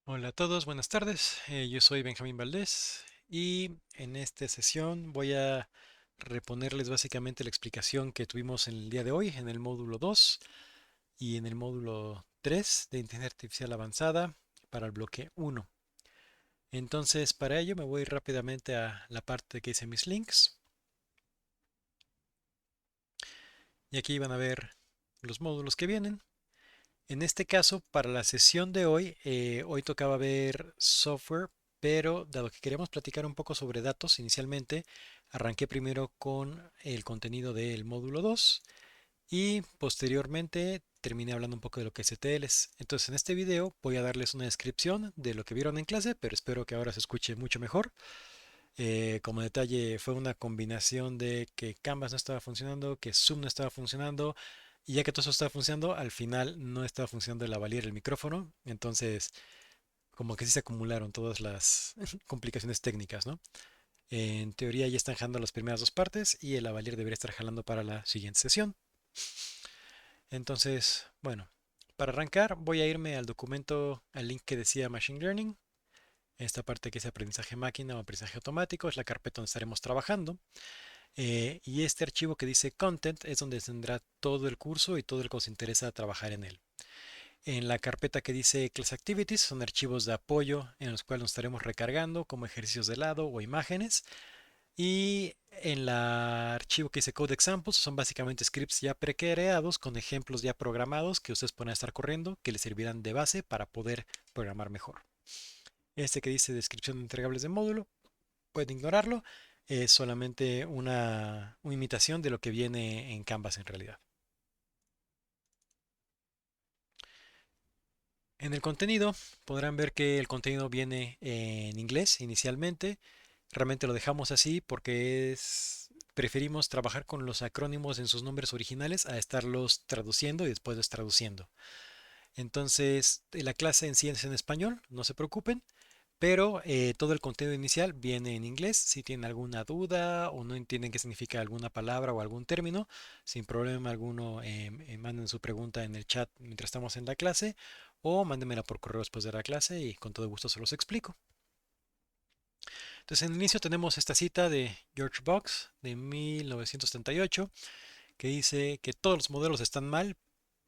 Hola a todos, buenas tardes. Yo soy Benjamín Valdés y en esta sesión voy a reponerles básicamente la explicación que tuvimos en el día de hoy en el módulo 2 y en el módulo 3 de Inteligencia Artificial Avanzada para el bloque 1. Entonces, para ello me voy rápidamente a la parte que hice mis links y aquí van a ver los módulos que vienen. En este caso, para la sesión de hoy, hoy tocaba ver software, pero dado que queríamos platicar un poco sobre datos inicialmente, arranqué primero con el contenido del módulo 2 y posteriormente terminé hablando un poco de lo que es ETLs. Entonces, en este video voy a darles una descripción de lo que vieron en clase, pero espero que ahora se escuche mucho mejor. Como detalle, fue una combinación de que Canvas no estaba funcionando, que Zoom no estaba funcionando, y ya que todo eso estaba funcionando, al final no estaba funcionando el lavalier, el micrófono, entonces como que sí se acumularon todas las complicaciones técnicas, ¿no? En teoría ya están jalando las primeras dos partes y el lavalier debería estar jalando para la siguiente sesión. Entonces, bueno, para arrancar voy a irme al documento, al link que decía Machine Learning. Esta parte que es aprendizaje máquina o aprendizaje automático es la carpeta donde estaremos trabajando. Y este archivo que dice Content es donde tendrá todo el curso y todo el que os interesa trabajar en él. En la carpeta que dice Class Activities son archivos de apoyo en los cuales nos estaremos recargando como ejercicios de lado o imágenes. Y en el archivo que dice Code Examples son básicamente scripts ya precreados con ejemplos ya programados que ustedes pueden estar corriendo que les servirán de base para poder programar mejor. Este que dice descripción de entregables de módulo pueden ignorarlo. Es solamente una imitación de lo que viene en Canvas en realidad. En el contenido podrán ver que el contenido viene en inglés inicialmente. Realmente lo dejamos así porque preferimos trabajar con los acrónimos en sus nombres originales a estarlos traduciendo y después traduciendo. Entonces, la clase en sí es en español, no se preocupen. Pero todo el contenido inicial viene en inglés. Si tienen alguna duda o no entienden qué significa alguna palabra o algún término, sin problema alguno, manden su pregunta en el chat mientras estamos en la clase o mándenmela por correo después de la clase y con todo gusto se los explico. Entonces, en el inicio tenemos esta cita de George Box de 1978 que dice que todos los modelos están mal,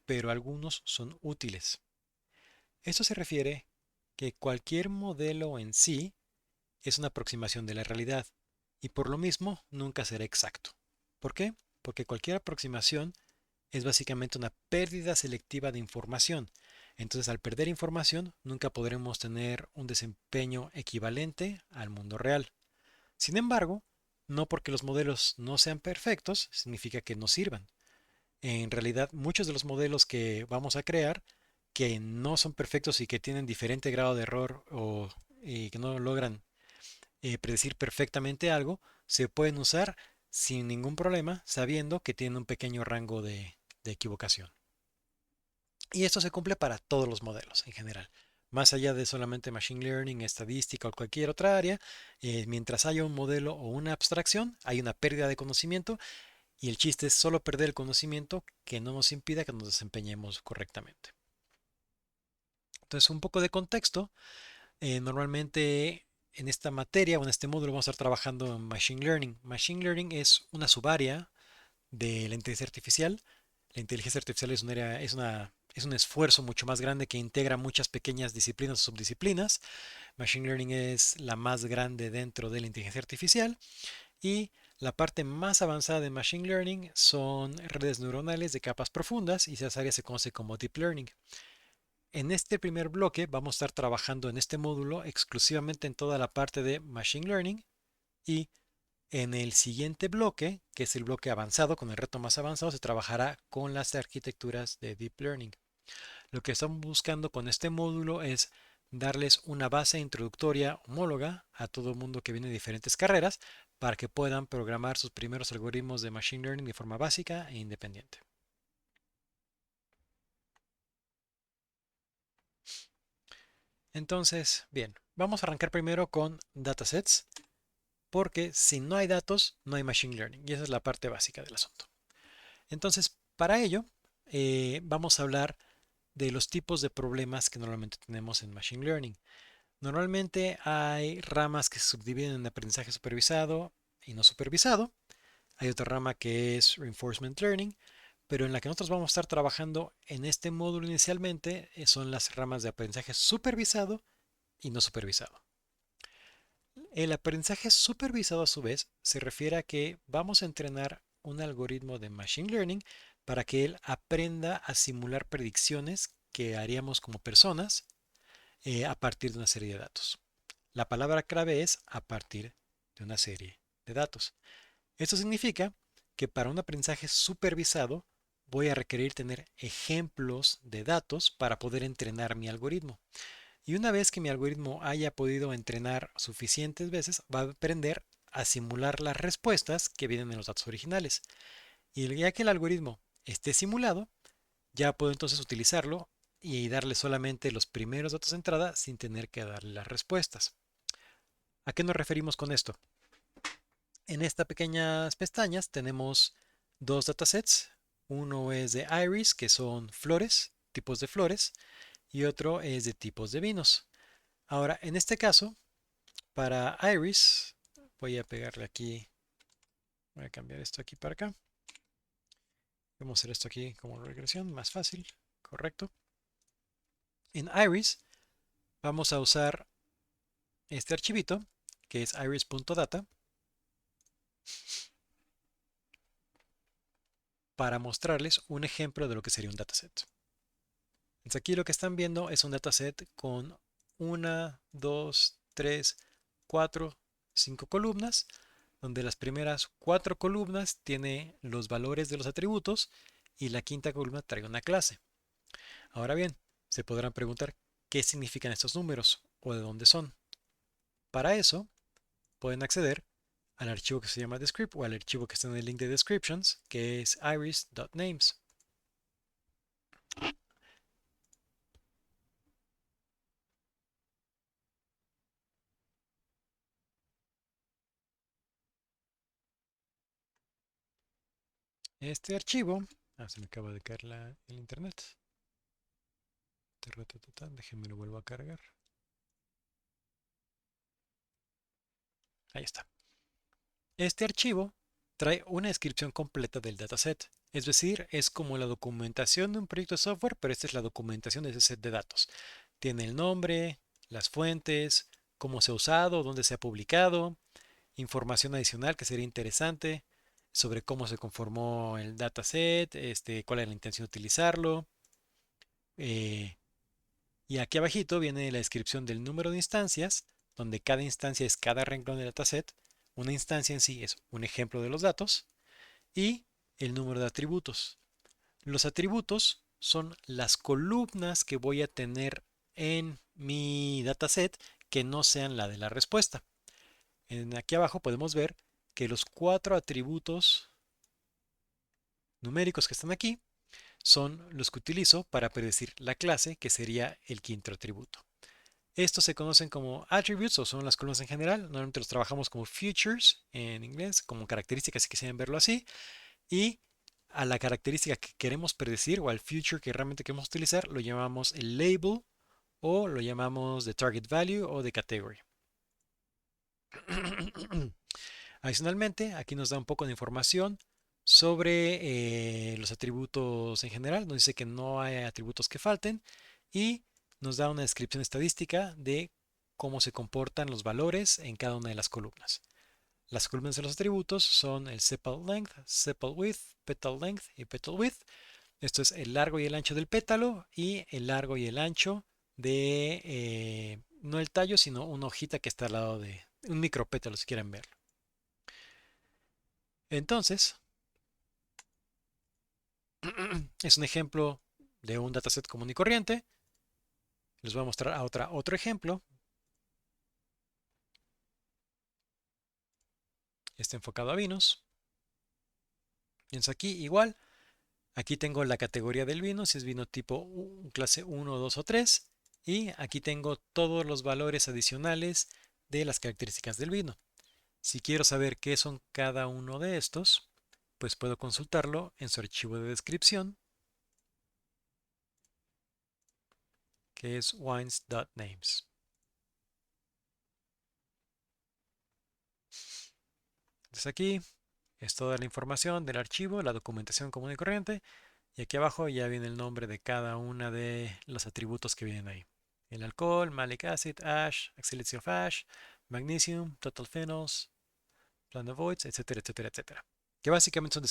pero algunos son útiles. Esto se refiere que cualquier modelo en sí es una aproximación de la realidad y por lo mismo nunca será exacto. ¿Por qué? Porque cualquier aproximación es básicamente una pérdida selectiva de información. Entonces, al perder información, nunca podremos tener un desempeño equivalente al mundo real. Sin embargo, no porque los modelos no sean perfectos, significa que no sirvan. En realidad, muchos de los modelos que vamos a crear, que no son perfectos y que tienen diferente grado de error o que no logran predecir perfectamente algo, se pueden usar sin ningún problema, sabiendo que tienen un pequeño rango de equivocación. Y esto se cumple para todos los modelos en general. Más allá de solamente Machine Learning, estadística o cualquier otra área, mientras haya un modelo o una abstracción, hay una pérdida de conocimiento y el chiste es solo perder el conocimiento que no nos impida que nos desempeñemos correctamente. Entonces, un poco de contexto. Normalmente en esta materia o en este módulo vamos a estar trabajando en Machine Learning. Machine Learning es una subárea de la inteligencia artificial. La inteligencia artificial es un área, es un esfuerzo mucho más grande que integra muchas pequeñas disciplinas o subdisciplinas. Machine Learning es la más grande dentro de la inteligencia artificial y la parte más avanzada de Machine Learning son redes neuronales de capas profundas y esas áreas se conoce como Deep Learning. En este primer bloque vamos a estar trabajando en este módulo exclusivamente en toda la parte de Machine Learning y en el siguiente bloque, que es el bloque avanzado, con el reto más avanzado, se trabajará con las arquitecturas de Deep Learning. Lo que estamos buscando con este módulo es darles una base introductoria homóloga a todo el mundo que viene de diferentes carreras para que puedan programar sus primeros algoritmos de Machine Learning de forma básica e independiente. Entonces, bien, vamos a arrancar primero con datasets, porque si no hay datos, no hay machine learning, y esa es la parte básica del asunto. Entonces, para ello, vamos a hablar de los tipos de problemas que normalmente tenemos en Machine Learning. Normalmente hay ramas que se subdividen en aprendizaje supervisado y no supervisado. Hay otra rama que es Reinforcement Learning, pero en la que nosotros vamos a estar trabajando en este módulo inicialmente son las ramas de aprendizaje supervisado y no supervisado. El aprendizaje supervisado a su vez se refiere a que vamos a entrenar un algoritmo de Machine Learning para que él aprenda a simular predicciones que haríamos como personas a partir de una serie de datos. La palabra clave es a partir de una serie de datos. Esto significa que para un aprendizaje supervisado voy a requerir tener ejemplos de datos para poder entrenar mi algoritmo. Y una vez que mi algoritmo haya podido entrenar suficientes veces, va a aprender a simular las respuestas que vienen en los datos originales. Y ya que el algoritmo esté simulado, ya puedo entonces utilizarlo y darle solamente los primeros datos de entrada sin tener que darle las respuestas. ¿A qué nos referimos con esto? En estas pequeñas pestañas tenemos dos datasets. Uno es de Iris, que son flores, tipos de flores, y otro es de tipos de vinos. Ahora, en este caso, para Iris, voy a pegarle aquí, voy a cambiar esto aquí para acá. Vamos a hacer esto aquí como regresión, más fácil, correcto. En Iris vamos a usar este archivito, que es iris.data, para mostrarles un ejemplo de lo que sería un dataset. Entonces aquí lo que están viendo es un dataset con 1, 2, 3, 4, 5 columnas, donde las primeras 4 columnas tiene los valores de los atributos y la quinta columna trae una clase. Ahora bien, se podrán preguntar qué significan estos números o de dónde son. Para eso, pueden acceder al archivo que se llama descript o al archivo que está en el link de descriptions, que es iris.names. Este archivo, se me acaba de caer el internet. Déjenme lo vuelvo a cargar. Ahí está. Este archivo trae una descripción completa del dataset. Es decir, es como la documentación de un proyecto de software, pero esta es la documentación de ese set de datos. Tiene el nombre, las fuentes, cómo se ha usado, dónde se ha publicado, información adicional que sería interesante sobre cómo se conformó el dataset, cuál es la intención de utilizarlo. eh, y aquí abajito viene la descripción del número de instancias, donde cada instancia es cada renglón del dataset. Una instancia en sí es un ejemplo de los datos y el número de atributos. Los atributos son las columnas que voy a tener en mi dataset que no sean la de la respuesta. Aquí abajo podemos ver que los 4 atributos numéricos que están aquí son los que utilizo para predecir la clase, que sería el quinto atributo. Estos se conocen como attributes o son las columnas en general. Normalmente los trabajamos como features en inglés, como características si quisieran verlo así. Y a la característica que queremos predecir o al feature que realmente queremos utilizar lo llamamos el label o lo llamamos de target value o de category. Adicionalmente, aquí nos da un poco de información sobre los atributos en general. Nos dice que no hay atributos que falten y nos da una descripción estadística de cómo se comportan los valores en cada una de las columnas. Las columnas de los atributos son el sepal length, sepal width, petal length y petal width. Esto es el largo y el ancho del pétalo y el largo y el ancho de, no el tallo, sino una hojita que está al lado de un micropétalo si quieren verlo. Entonces, es un ejemplo de un dataset común y corriente. Les voy a mostrar otro ejemplo. Está enfocado a vinos. Pienso aquí igual. Aquí tengo la categoría del vino, si es vino tipo clase 1, 2 o 3. Y aquí tengo todos los valores adicionales de las características del vino. Si quiero saber qué son cada uno de estos, pues puedo consultarlo en su archivo de descripción. que es wines.names. Entonces aquí es toda la información del archivo, la documentación común y corriente, y aquí abajo ya viene el nombre de cada una de los atributos que vienen ahí. El alcohol, malic acid, ash, oxalates of ash, magnesium, total phenols, flavonoids, etcétera, etcétera, etcétera. Que básicamente son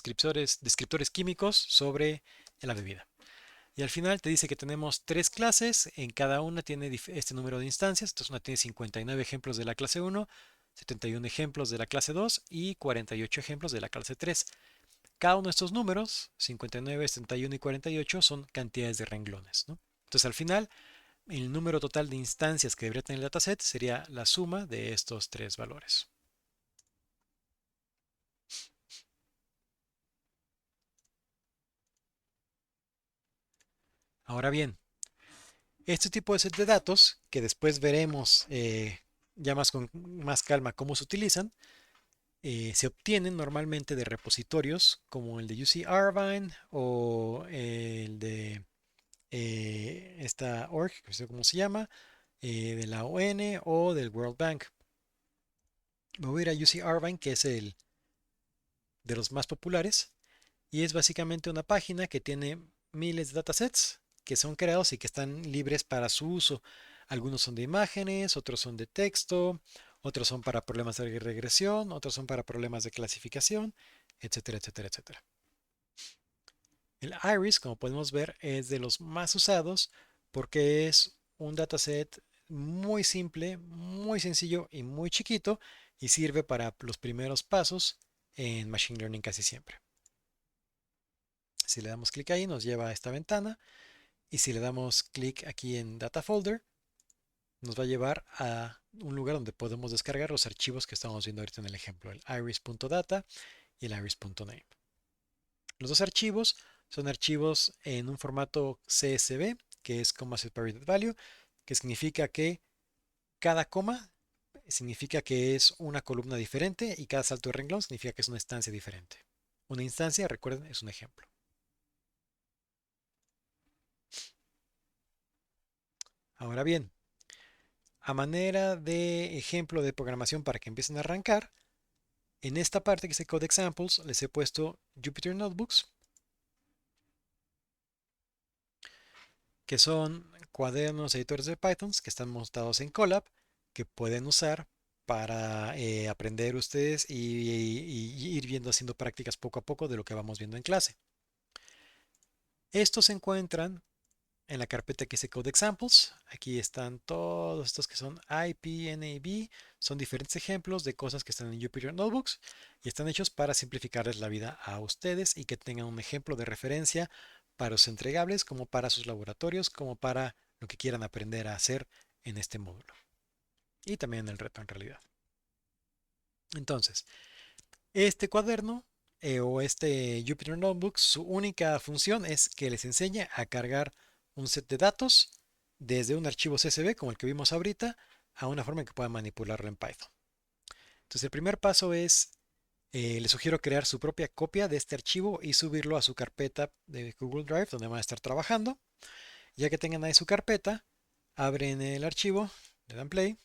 descriptores químicos sobre la bebida. Y al final te dice que tenemos tres clases, en cada una tiene este número de instancias, entonces una tiene 59 ejemplos de la clase 1, 71 ejemplos de la clase 2 y 48 ejemplos de la clase 3. Cada uno de estos números, 59, 71 y 48, son cantidades de renglones, ¿no? Entonces al final, el número total de instancias que debería tener el dataset sería la suma de estos tres valores. Ahora bien, este tipo de set de datos, que después veremos ya más con más calma cómo se utilizan, se obtienen normalmente de repositorios como el de UC Irvine o el de esta org, que no sé cómo se llama, de la ON o del World Bank. Me voy a ir a UC Irvine, que es el de los más populares, y es básicamente una página que tiene miles de datasets que son creados y que están libres para su uso. Algunos son de imágenes, otros son de texto, otros son para problemas de regresión, otros son para problemas de clasificación, etcétera, etcétera, etcétera. El Iris, como podemos ver, es de los más usados porque es un dataset muy simple, muy sencillo y muy chiquito y sirve para los primeros pasos en Machine Learning casi siempre. Si le damos clic ahí, nos lleva a esta ventana. Y si le damos clic aquí en Data Folder, nos va a llevar a un lugar donde podemos descargar los archivos que estamos viendo ahorita en el ejemplo, el iris.data y el iris.name. Los dos archivos son archivos en un formato CSV, que es Comma Separated Value, que significa que cada coma significa que es una columna diferente y cada salto de renglón significa que es una instancia diferente. Una instancia, recuerden, es un ejemplo. Ahora bien, a manera de ejemplo de programación para que empiecen a arrancar, en esta parte que dice Code Examples les he puesto Jupyter Notebooks, que son cuadernos editores de Python que están montados en Colab, que pueden usar para aprender ustedes y ir viendo, haciendo prácticas poco a poco de lo que vamos viendo en clase. Estos se encuentran en la carpeta que dice Code Examples. Aquí están todos estos que son IPNAB. Son diferentes ejemplos de cosas que están en Jupyter Notebooks y están hechos para simplificarles la vida a ustedes y que tengan un ejemplo de referencia para los entregables, como para sus laboratorios, como para lo que quieran aprender a hacer en este módulo. Y también en el reto en realidad. Entonces, este cuaderno o este Jupyter Notebook, su única función es que les enseñe a cargar un set de datos desde un archivo CSV como el que vimos ahorita a una forma en que puedan manipularlo en Python. Entonces el primer paso es, les sugiero crear su propia copia de este archivo y subirlo a su carpeta de Google Drive donde van a estar trabajando. Ya que tengan ahí su carpeta, abren el archivo, le dan play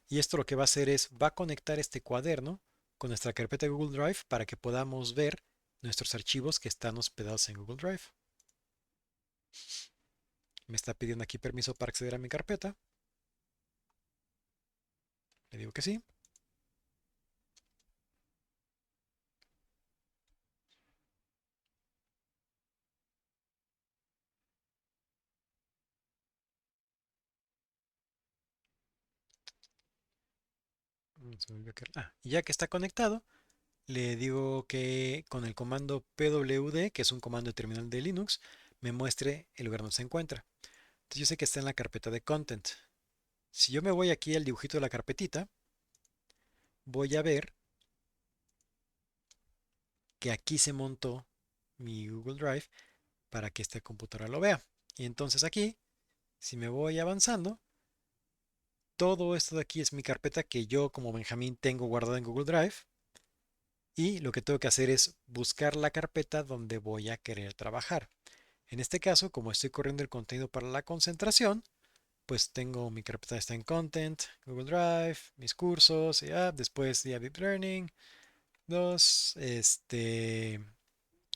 y esto lo que va a hacer es, va a conectar este cuaderno con nuestra carpeta de Google Drive para que podamos ver nuestros archivos que están hospedados en Google Drive. Me está pidiendo aquí permiso para acceder a mi carpeta. Le digo que sí. Y ya que está conectado, le digo que con el comando pwd, que es un comando de terminal de Linux, me muestre el lugar donde se encuentra. Entonces yo sé que está en la carpeta de content. Si yo me voy aquí al dibujito de la carpetita, voy a ver que aquí se montó mi Google Drive para que esta computadora lo vea. Y entonces aquí, si me voy avanzando, todo esto de aquí es mi carpeta que yo como Benjamín tengo guardada en Google Drive. Y lo que tengo que hacer es buscar la carpeta donde voy a querer trabajar. En este caso, como estoy corriendo el contenido para la concentración, pues tengo mi carpeta está en Content, Google Drive, mis cursos, y después de Deep Learning, 2,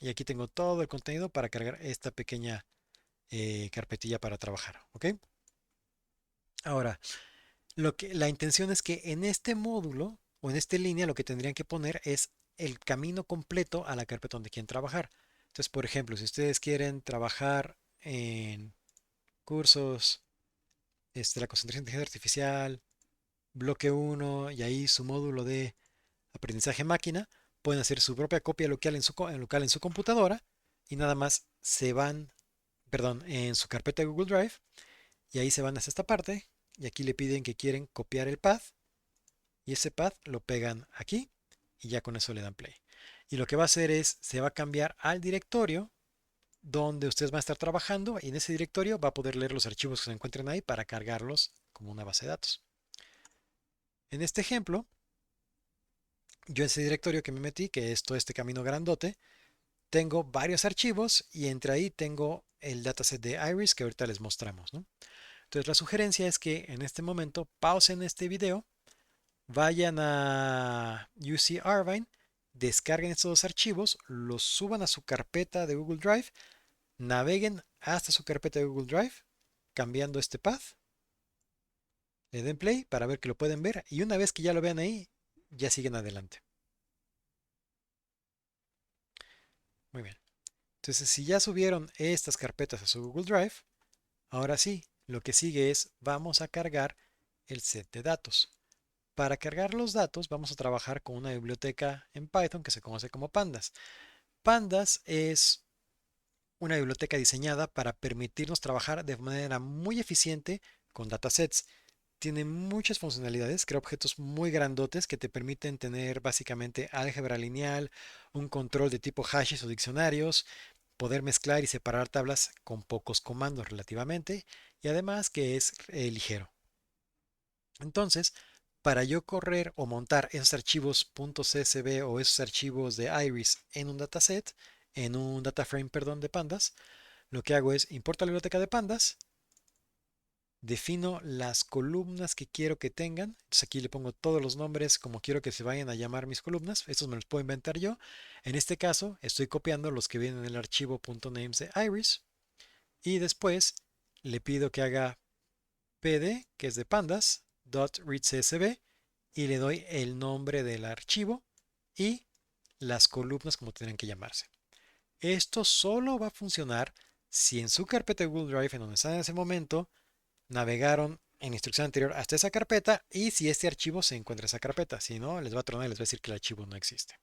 y aquí tengo todo el contenido para cargar esta pequeña carpetilla para trabajar, ¿ok? Ahora, la intención es que en este módulo o en esta línea lo que tendrían que poner es el camino completo a la carpeta donde quieren trabajar. Entonces, por ejemplo, si ustedes quieren trabajar en cursos, la concentración de inteligencia artificial, bloque uno y ahí su módulo de aprendizaje máquina, pueden hacer su propia copia local local en su computadora y nada más se van, perdón, en su carpeta de Google Drive y ahí se van hasta esta parte y aquí le piden que quieren copiar el path y ese path lo pegan aquí y ya con eso le dan play. Y lo que va a hacer es, se va a cambiar al directorio donde ustedes van a estar trabajando y en ese directorio va a poder leer los archivos que se encuentren ahí para cargarlos como una base de datos. En este ejemplo, yo en ese directorio que me metí, que es todo este camino grandote, tengo varios archivos y entre ahí tengo el dataset de Iris que ahorita les mostramos, ¿no? Entonces la sugerencia es que en este momento pausen este video, vayan a UC Arvine, descarguen estos dos archivos, los suban a su carpeta de Google Drive, naveguen hasta su carpeta de Google Drive, cambiando este path, le den play para ver que lo pueden ver y una vez que ya lo vean ahí, ya siguen adelante. Muy bien. Entonces, si ya subieron estas carpetas a su Google Drive, ahora sí, lo que sigue es vamos a cargar el set de datos. Para cargar los datos vamos a trabajar con una biblioteca en Python que se conoce como Pandas. Pandas es una biblioteca diseñada para permitirnos trabajar de manera muy eficiente con datasets. Tiene muchas funcionalidades, crea objetos muy grandotes que te permiten tener básicamente álgebra lineal, un control de tipo hashes o diccionarios, poder mezclar y separar tablas con pocos comandos relativamente y además que es ligero. Entonces, para yo correr o montar esos archivos .csv o esos archivos de Iris en un dataset, en un data frame, perdón, de pandas, lo que hago es importo la biblioteca de pandas, defino las columnas que quiero que tengan. Entonces aquí le pongo todos los nombres como quiero que se vayan a llamar mis columnas. Estos me los puedo inventar yo. En este caso, estoy copiando los que vienen en el archivo .names de Iris. Y después le pido que haga pd, que es de pandas, .readcsv, y le doy el nombre del archivo y las columnas como tendrán que llamarse. Esto solo va a funcionar si en su carpeta de Google Drive, en donde están en ese momento, navegaron en la instrucción anterior hasta esa carpeta y si este archivo se encuentra en esa carpeta. Si no, les va a tronar y les va a decir que el archivo no existe.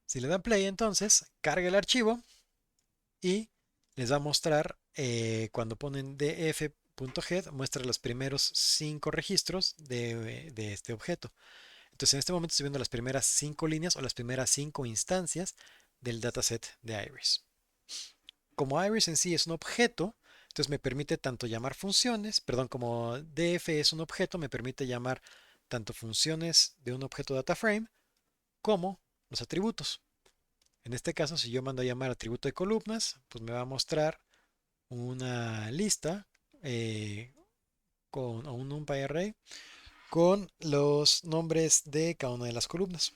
Si le dan play, entonces carga el archivo y les va a mostrar cuando ponen df.head, muestra los primeros 5 registros de este objeto. Entonces en este momento estoy viendo las primeras 5 líneas o las primeras 5 instancias del dataset de Iris. Como Iris en sí es un objeto, entonces me permite tanto llamar funciones, perdón, como df es un objeto, me permite llamar tanto funciones de un objeto data frame como los atributos. En este caso, si yo mando a llamar atributo de columnas, pues me va a mostrar una lista con o un NumPy array con los nombres de cada una de las columnas.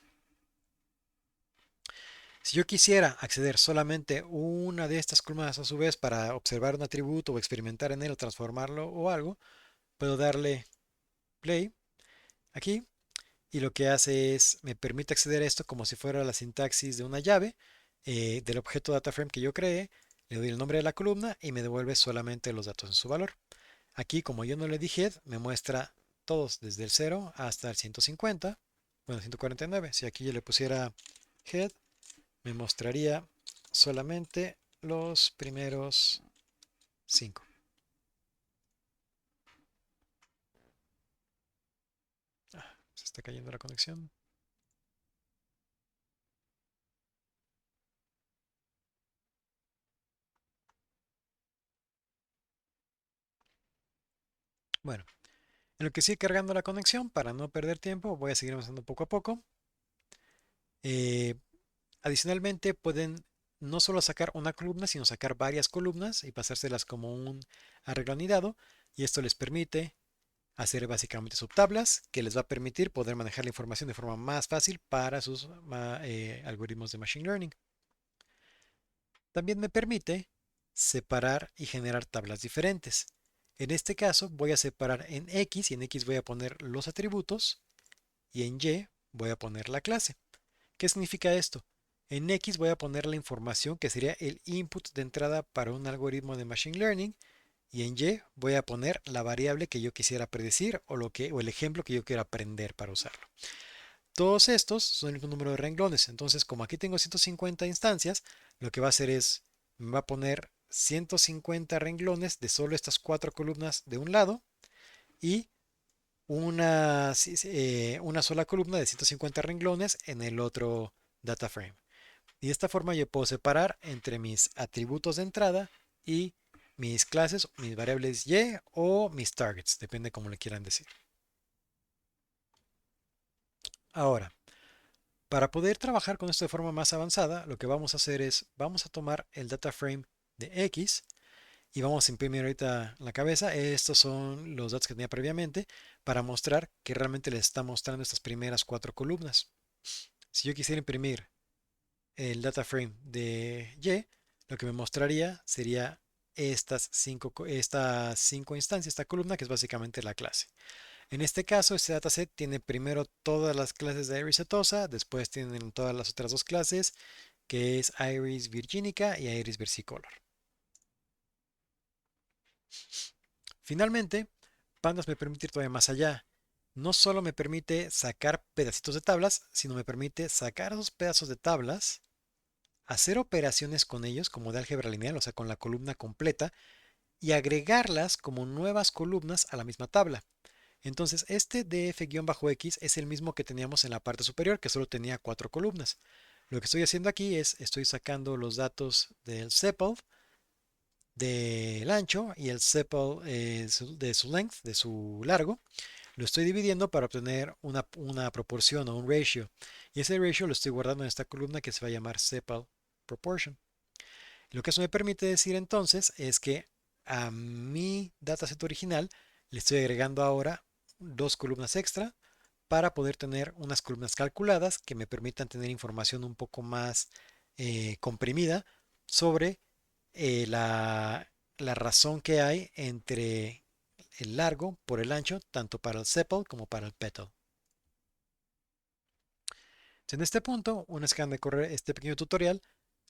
Si yo quisiera acceder solamente a una de estas columnas a su vez para observar un atributo o experimentar en él o transformarlo o algo, puedo darle play aquí y lo que hace es me permite acceder a esto como si fuera la sintaxis de una llave del objeto dataframe que yo creé, le doy el nombre de la columna y me devuelve solamente los datos en su valor. Aquí, como yo no le di head, me muestra todos desde el 0 hasta el 150, bueno, 149. Si aquí yo le pusiera head, me mostraría solamente los primeros 5. Se está cayendo la conexión. Bueno, en lo que sigue cargando la conexión, para no perder tiempo, voy a seguir avanzando poco a poco. Eh, Adicionalmente, pueden no solo sacar una columna, sino sacar varias columnas y pasárselas como un arreglo anidado. Y esto les permite hacer básicamente subtablas que les va a permitir poder manejar la información de forma más fácil para sus algoritmos de Machine Learning. También me permite separar y generar tablas diferentes. En este caso voy a separar en X y en X voy a poner los atributos y en Y voy a poner la clase. ¿Qué significa esto? En X voy a poner la información que sería el input de entrada para un algoritmo de Machine Learning y en Y voy a poner la variable que yo quisiera predecir o el ejemplo que yo quiero aprender para usarlo. Todos estos son el número de renglones. Entonces, como aquí tengo 150 instancias, lo que va a hacer es, me va a poner 150 renglones de solo estas cuatro columnas de un lado y una sola columna de 150 renglones en el otro data frame. Y de esta forma yo puedo separar entre mis atributos de entrada y mis clases, mis variables y o mis targets, depende cómo le quieran decir. Ahora, para poder trabajar con esto de forma más avanzada, lo que vamos a hacer es, vamos a tomar el data frame de X y vamos a imprimir ahorita la cabeza. Estos son los datos que tenía previamente para mostrar que realmente les está mostrando estas primeras cuatro columnas. Si yo quisiera imprimir el data frame de Y, lo que me mostraría sería estas cinco instancias, esta columna que es básicamente la clase. En este caso, este dataset tiene primero todas las clases de Iris setosa, después tienen todas las otras dos clases, que es Iris virginica y Iris versicolor. Finalmente, Pandas me permite ir todavía más allá. No solo me permite sacar pedacitos de tablas, sino me permite sacar esos pedazos de tablas, hacer operaciones con ellos, como de álgebra lineal, o sea, con la columna completa, y agregarlas como nuevas columnas a la misma tabla. Entonces, este df-x es el mismo que teníamos en la parte superior, que solo tenía cuatro columnas. Lo que estoy haciendo aquí es, estoy sacando los datos del sepal, del ancho, y el sepal de su length, de su largo. Lo estoy dividiendo para obtener una proporción o un ratio. Y ese ratio lo estoy guardando en esta columna que se va a llamar sepal proportion. Lo que eso me permite decir entonces es que a mi dataset original le estoy agregando ahora dos columnas extra para poder tener unas columnas calculadas que me permitan tener información un poco más comprimida sobre la razón que hay entre el largo por el ancho, tanto para el sepal como para el petal. En este punto, una vez que acaban de correr este pequeño tutorial,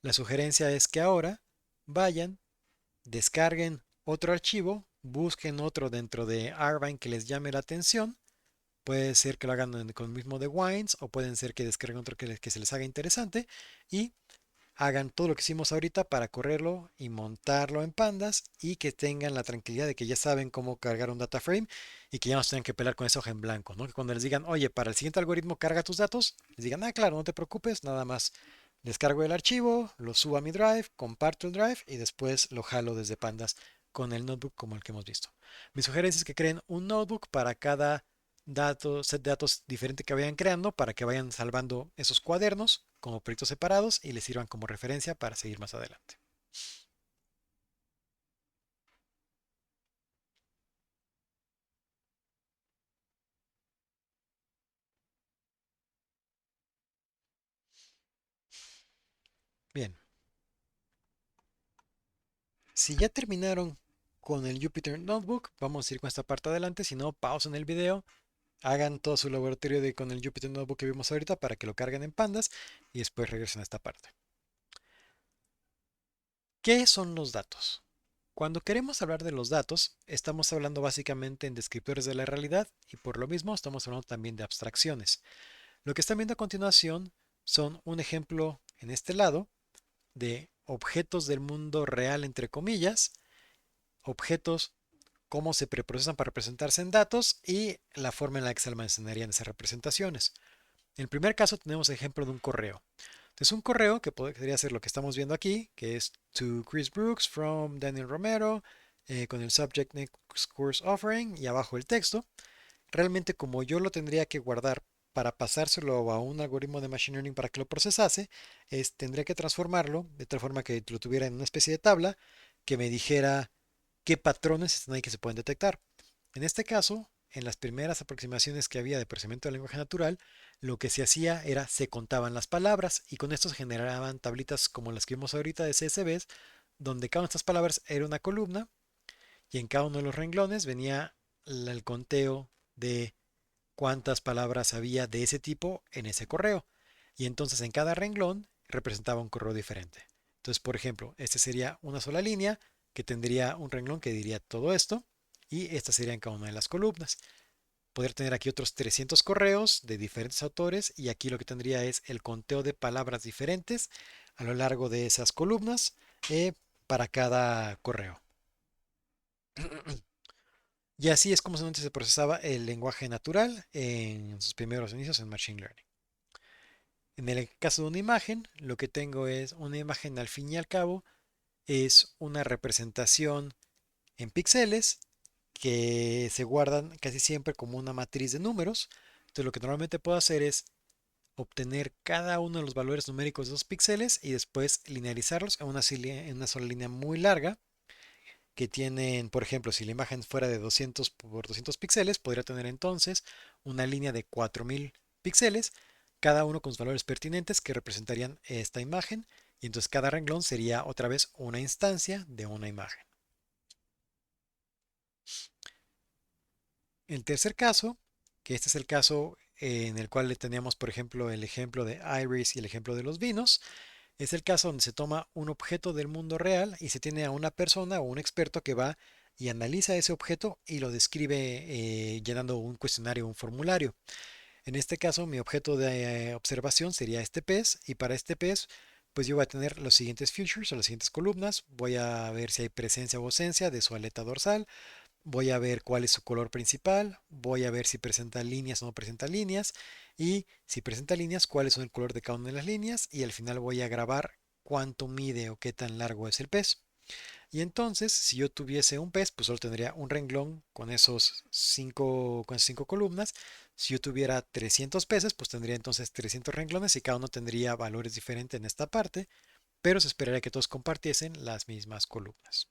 la sugerencia es que ahora vayan, descarguen otro archivo, busquen otro dentro de Arvine que les llame la atención. Puede ser que lo hagan con el mismo de Wines o pueden ser que descarguen otro que se les haga interesante y hagan todo lo que hicimos ahorita para correrlo y montarlo en Pandas y que tengan la tranquilidad de que ya saben cómo cargar un data frame y que ya no se tengan que pelear con esa hoja en blanco, ¿no? Que cuando les digan, oye, para el siguiente algoritmo carga tus datos, les digan, ah, claro, no te preocupes, nada más descargo el archivo, lo subo a mi drive, comparto el drive y después lo jalo desde Pandas con el notebook como el que hemos visto. Mi sugerencia es que creen un notebook para cada set de datos diferente que vayan creando para que vayan salvando esos cuadernos como proyectos separados y les sirvan como referencia para seguir más adelante. Bien, si ya terminaron con el Jupyter Notebook, vamos a ir con esta parte adelante. Si no, pausen el video, hagan todo su laboratorio con el Jupyter Notebook que vimos ahorita para que lo carguen en Pandas y después regresen a esta parte. ¿Qué son los datos? Cuando queremos hablar de los datos, estamos hablando básicamente en descriptores de la realidad y por lo mismo estamos hablando también de abstracciones. Lo que están viendo a continuación son un ejemplo en este lado de objetos del mundo real, entre comillas, objetos, cómo se preprocesan para representarse en datos y la forma en la que se almacenarían esas representaciones. En el primer caso tenemos el ejemplo de un correo. Entonces un correo que podría ser lo que estamos viendo aquí, que es to Chris Brooks from Daniel Romero, con el subject next course offering y abajo el texto. Realmente como yo lo tendría que guardar para pasárselo a un algoritmo de Machine Learning para que lo procesase, tendría que transformarlo de tal forma que lo tuviera en una especie de tabla que me dijera qué patrones están ahí que se pueden detectar. En este caso, en las primeras aproximaciones que había de procesamiento del lenguaje natural, lo que se hacía era se contaban las palabras y con esto se generaban tablitas como las que vimos ahorita de CSVs, donde cada una de estas palabras era una columna y en cada uno de los renglones venía el conteo de cuántas palabras había de ese tipo en ese correo. Y entonces en cada renglón representaba un correo diferente. Entonces, por ejemplo, este sería una sola línea que tendría un renglón que diría todo esto y esta sería en cada una de las columnas. Poder tener aquí otros 300 correos de diferentes autores y aquí lo que tendría es el conteo de palabras diferentes a lo largo de esas columnas para cada correo. Y así es como se procesaba el lenguaje natural en sus primeros inicios en Machine Learning. En el caso de una imagen, lo que tengo es una imagen al fin y al cabo, es una representación en píxeles que se guardan casi siempre como una matriz de números. Entonces lo que normalmente puedo hacer es obtener cada uno de los valores numéricos de esos píxeles y después linearizarlos en una sola línea muy larga que tienen, por ejemplo, si la imagen fuera de 200 por 200 píxeles, podría tener entonces una línea de 4000 píxeles, cada uno con sus valores pertinentes que representarían esta imagen, y entonces cada renglón sería otra vez una instancia de una imagen. El tercer caso, que este es el caso en el cual le teníamos, por ejemplo, el ejemplo de Iris y el ejemplo de los vinos, es el caso donde se toma un objeto del mundo real y se tiene a una persona o un experto que va y analiza ese objeto y lo describe llenando un cuestionario, un formulario. En este caso, mi objeto de observación sería este pez y para este pez, pues yo voy a tener los siguientes features o las siguientes columnas. Voy a ver si hay presencia o ausencia de su aleta dorsal. Voy a ver cuál es su color principal, voy a ver si presenta líneas o no presenta líneas y si presenta líneas, cuáles son el color de cada una de las líneas y al final voy a grabar cuánto mide o qué tan largo es el pez. Y entonces, si yo tuviese un pez, pues solo tendría un renglón con esas cinco columnas. Si yo tuviera 300 peces, pues tendría entonces 300 renglones y cada uno tendría valores diferentes en esta parte, pero se esperaría que todos compartiesen las mismas columnas.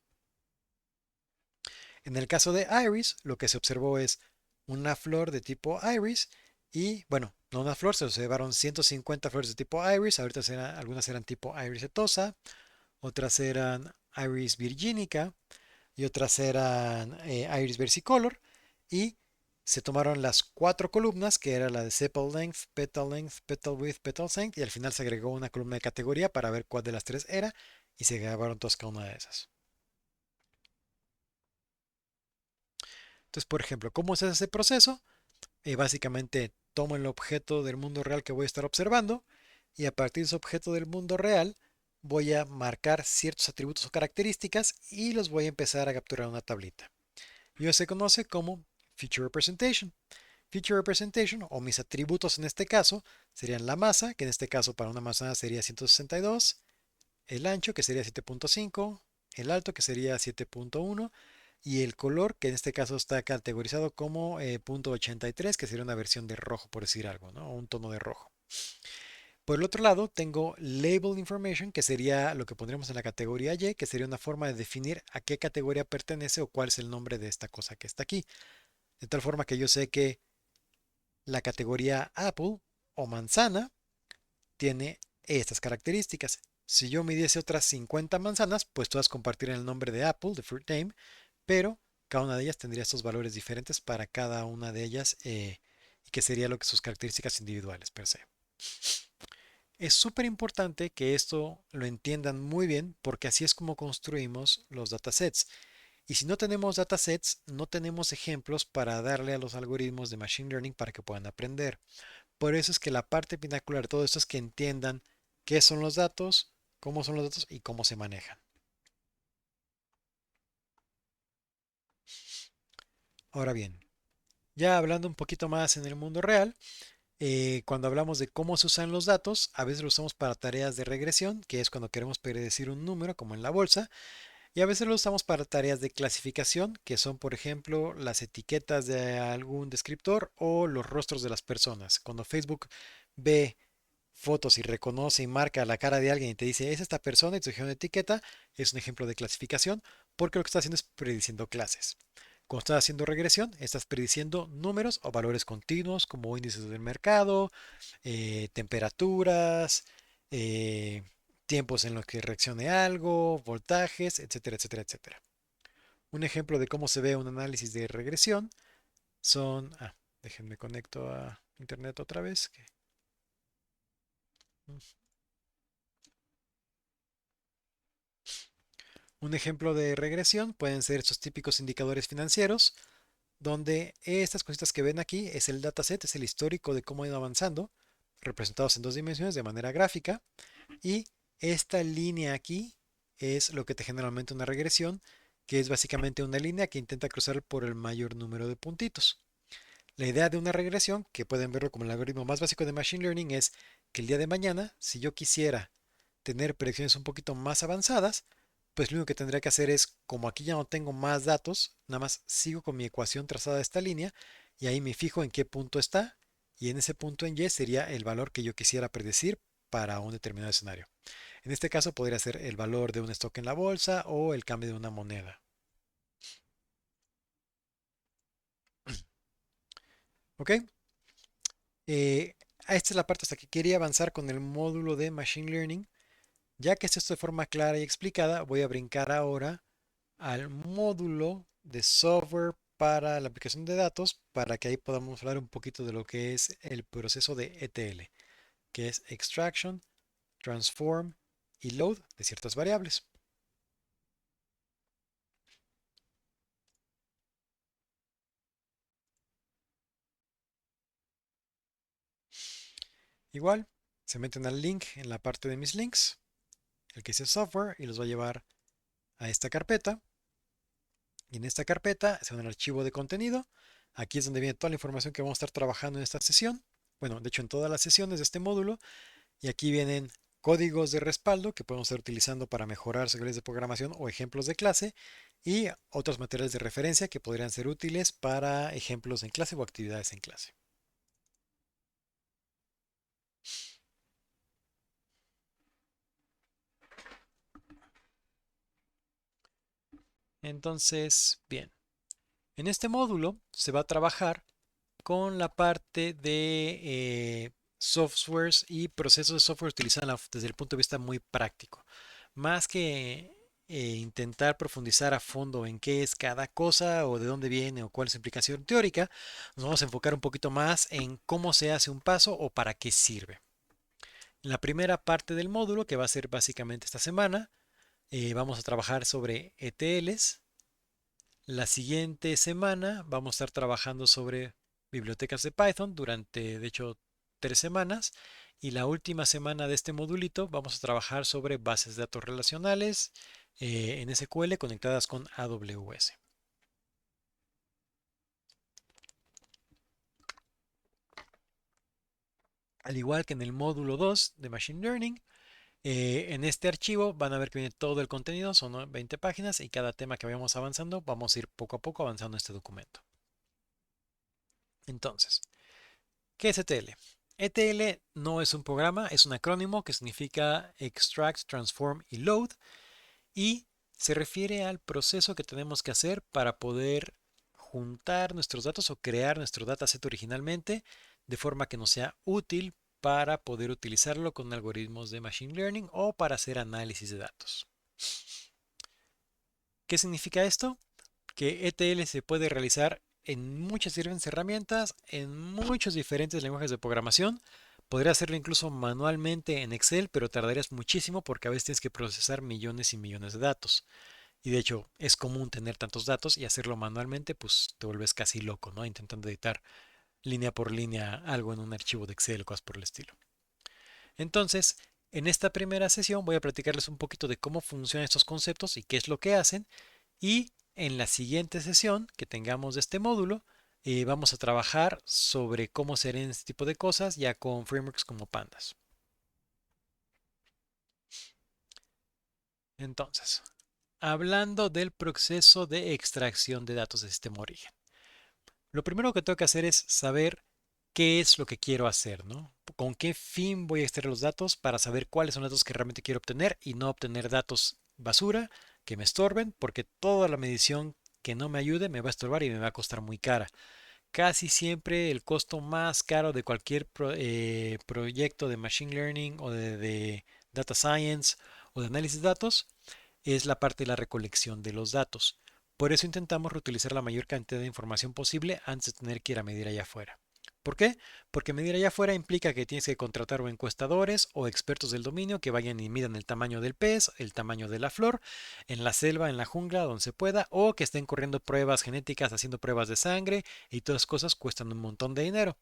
En el caso de Iris, lo que se observó es una flor de tipo Iris y, bueno, no una flor, se observaron 150 flores de tipo Iris, ahorita algunas eran tipo Iris setosa, otras eran Iris virginica y otras eran Iris versicolor y se tomaron las cuatro columnas que era la de length, petal width, petal length y al final se agregó una columna de categoría para ver cuál de las tres era y se grabaron todas cada una de esas. Entonces, por ejemplo, ¿cómo se hace ese proceso? Básicamente tomo el objeto del mundo real que voy a estar observando y a partir de ese objeto del mundo real voy a marcar ciertos atributos o características y los voy a empezar a capturar en una tablita. Y eso se conoce como Feature Representation. Feature Representation o mis atributos en este caso serían la masa, que en este caso para una manzana sería 162, el ancho que sería 7.5, el alto que sería 7.1 y el color, que en este caso está categorizado como .83, que sería una versión de rojo, por decir algo, ¿no? O un tono de rojo. Por el otro lado, tengo Label Information, que sería lo que pondríamos en la categoría Y, que sería una forma de definir a qué categoría pertenece o cuál es el nombre de esta cosa que está aquí. De tal forma que yo sé que la categoría Apple o manzana tiene estas características. Si yo midiese otras 50 manzanas, pues todas compartirían el nombre de Apple, de Fruit Name, pero cada una de ellas tendría estos valores diferentes para cada una de ellas y que sería lo que sus características individuales per se. Es súper importante que esto lo entiendan muy bien porque así es como construimos los datasets. Y si no tenemos datasets, no tenemos ejemplos para darle a los algoritmos de Machine Learning para que puedan aprender. Por eso es que la parte pinacular de todo esto es que entiendan qué son los datos, cómo son los datos y cómo se manejan. Ahora bien, ya hablando un poquito más en el mundo real, cuando hablamos de cómo se usan los datos, a veces lo usamos para tareas de regresión, que es cuando queremos predecir un número, como en la bolsa, Y a veces lo usamos para tareas de clasificación, que son, por ejemplo, las etiquetas de algún descriptor o los rostros de las personas. Cuando Facebook ve fotos y reconoce y marca la cara de alguien y te dice, es esta persona y te sugiere una etiqueta, es un ejemplo de clasificación, porque lo que está haciendo es prediciendo clases. Cuando estás haciendo regresión, estás prediciendo números o valores continuos como índices del mercado, temperaturas, eh, tiempos en los que reaccione algo, voltajes, etcétera, etcétera, etcétera. Un ejemplo de cómo se ve un análisis de regresión son... déjenme conecto a internet otra vez. Un ejemplo de regresión pueden ser estos típicos indicadores financieros, donde estas cositas que ven aquí es el dataset, es el histórico de cómo ha ido avanzando, representados en dos dimensiones de manera gráfica. Y esta línea aquí es lo que te generalmente una regresión, que es básicamente una línea que intenta cruzar por el mayor número de puntitos. La idea de una regresión, que pueden verlo como el algoritmo más básico de Machine Learning, es que el día de mañana, si yo quisiera tener predicciones un poquito más avanzadas, pues lo único que tendría que hacer es, como aquí ya no tengo más datos, nada más sigo con mi ecuación trazada de esta línea y ahí me fijo en qué punto está y en ese punto en Y sería el valor que yo quisiera predecir para un determinado escenario. En este caso podría ser el valor de un stock en la bolsa o el cambio de una moneda. ¿Ok? Eh, Esta es la parte hasta que quería avanzar con el módulo de Machine Learning. Ya que es esto de forma clara y explicada, voy a brincar ahora al módulo de software para la aplicación de datos para que ahí podamos hablar un poquito de lo que es el proceso de ETL, que es extraction, transform y load de ciertas variables. Igual, se meten al link en la parte de mis links, el que dice software, y los va a llevar a esta carpeta. Y en esta carpeta se va el archivo de contenido. Aquí es donde viene toda la información que vamos a estar trabajando en esta sesión. Bueno, de hecho en todas las sesiones de este módulo. Y aquí vienen códigos de respaldo que podemos estar utilizando para mejorar seguridad de programación o ejemplos de clase. Y otros materiales de referencia que podrían ser útiles para ejemplos en clase o actividades en clase. Entonces, bien, en este módulo se va a trabajar con la parte de softwares y procesos de software utilizados desde el punto de vista muy práctico. Más que intentar profundizar a fondo en qué es cada cosa o de dónde viene o cuál es su implicación teórica, nos vamos a enfocar un poquito más en cómo se hace un paso o para qué sirve. En la primera parte del módulo, que va a ser básicamente esta semana, vamos a trabajar sobre ETLs. La siguiente semana vamos a estar trabajando sobre bibliotecas de Python durante, de hecho, 3 semanas. Y la última semana de este modulito vamos a trabajar sobre bases de datos relacionales en SQL conectadas con AWS. Al igual que en el módulo 2 de Machine Learning, en este archivo van a ver que viene todo el contenido, son 20 páginas y cada tema que vayamos avanzando, vamos a ir poco a poco avanzando en este documento. Entonces, ¿qué es ETL? ETL no es un programa, es un acrónimo que significa Extract, Transform y Load y se refiere al proceso que tenemos que hacer para poder juntar nuestros datos o crear nuestro dataset originalmente de forma que nos sea útil para poder utilizarlo con algoritmos de Machine Learning o para hacer análisis de datos. ¿Qué significa esto? Que ETL se puede realizar en muchas diferentes herramientas, en muchos diferentes lenguajes de programación. Podría hacerlo incluso manualmente en Excel, pero tardarías muchísimo porque a veces tienes que procesar millones y millones de datos. Y de hecho es común tener tantos datos y hacerlo manualmente, pues te vuelves casi loco, ¿no? Intentando editar línea por línea algo en un archivo de Excel o cosas por el estilo. Entonces, en esta primera sesión voy a platicarles un poquito de cómo funcionan estos conceptos y qué es lo que hacen. Y en la siguiente sesión que tengamos de este módulo, vamos a trabajar sobre cómo se harían este tipo de cosas ya con frameworks como Pandas. Entonces, hablando del proceso de extracción de datos de sistema origen. Lo primero que tengo que hacer es saber qué es lo que quiero hacer, ¿no? Con qué fin voy a extraer los datos para saber cuáles son los datos que realmente quiero obtener y no obtener datos basura que me estorben, porque toda la medición que no me ayude me va a estorbar y me va a costar muy cara. Casi siempre el costo más caro de cualquier proyecto de Machine Learning o de Data Science o de análisis de datos es la parte de la recolección de los datos. Por eso intentamos reutilizar la mayor cantidad de información posible antes de tener que ir a medir allá afuera. ¿Por qué? Porque medir allá afuera implica que tienes que contratar o encuestadores o expertos del dominio que vayan y midan el tamaño del pez, el tamaño de la flor, en la selva, en la jungla, donde se pueda, o que estén corriendo pruebas genéticas, haciendo pruebas de sangre, y todas las cosas cuestan un montón de dinero.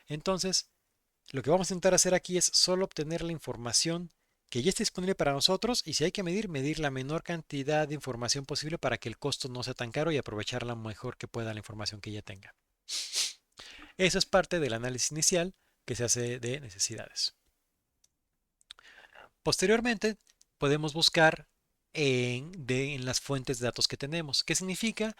Entonces, lo que vamos a intentar hacer aquí es solo obtener la información que ya está disponible para nosotros y si hay que medir, medir la menor cantidad de información posible para que el costo no sea tan caro y aprovechar la mejor que pueda la información que ya tenga. Eso es parte del análisis inicial que se hace de necesidades. Posteriormente, podemos buscar en las fuentes de datos que tenemos. ¿Qué significa?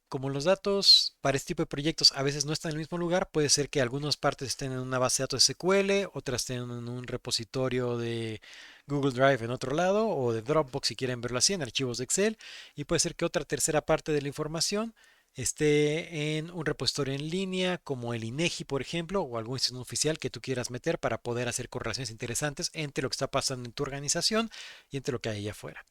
Como los datos para este tipo de proyectos a veces no están en el mismo lugar, puede ser que algunas partes estén en una base de datos SQL, otras estén en un repositorio de Google Drive en otro lado o de Dropbox si quieren verlo así, en archivos de Excel, y puede ser que otra tercera parte de la información esté en un repositorio en línea como el INEGI, por ejemplo, o algún instituto oficial que tú quieras meter para poder hacer correlaciones interesantes entre lo que está pasando en tu organización y entre lo que hay allá afuera.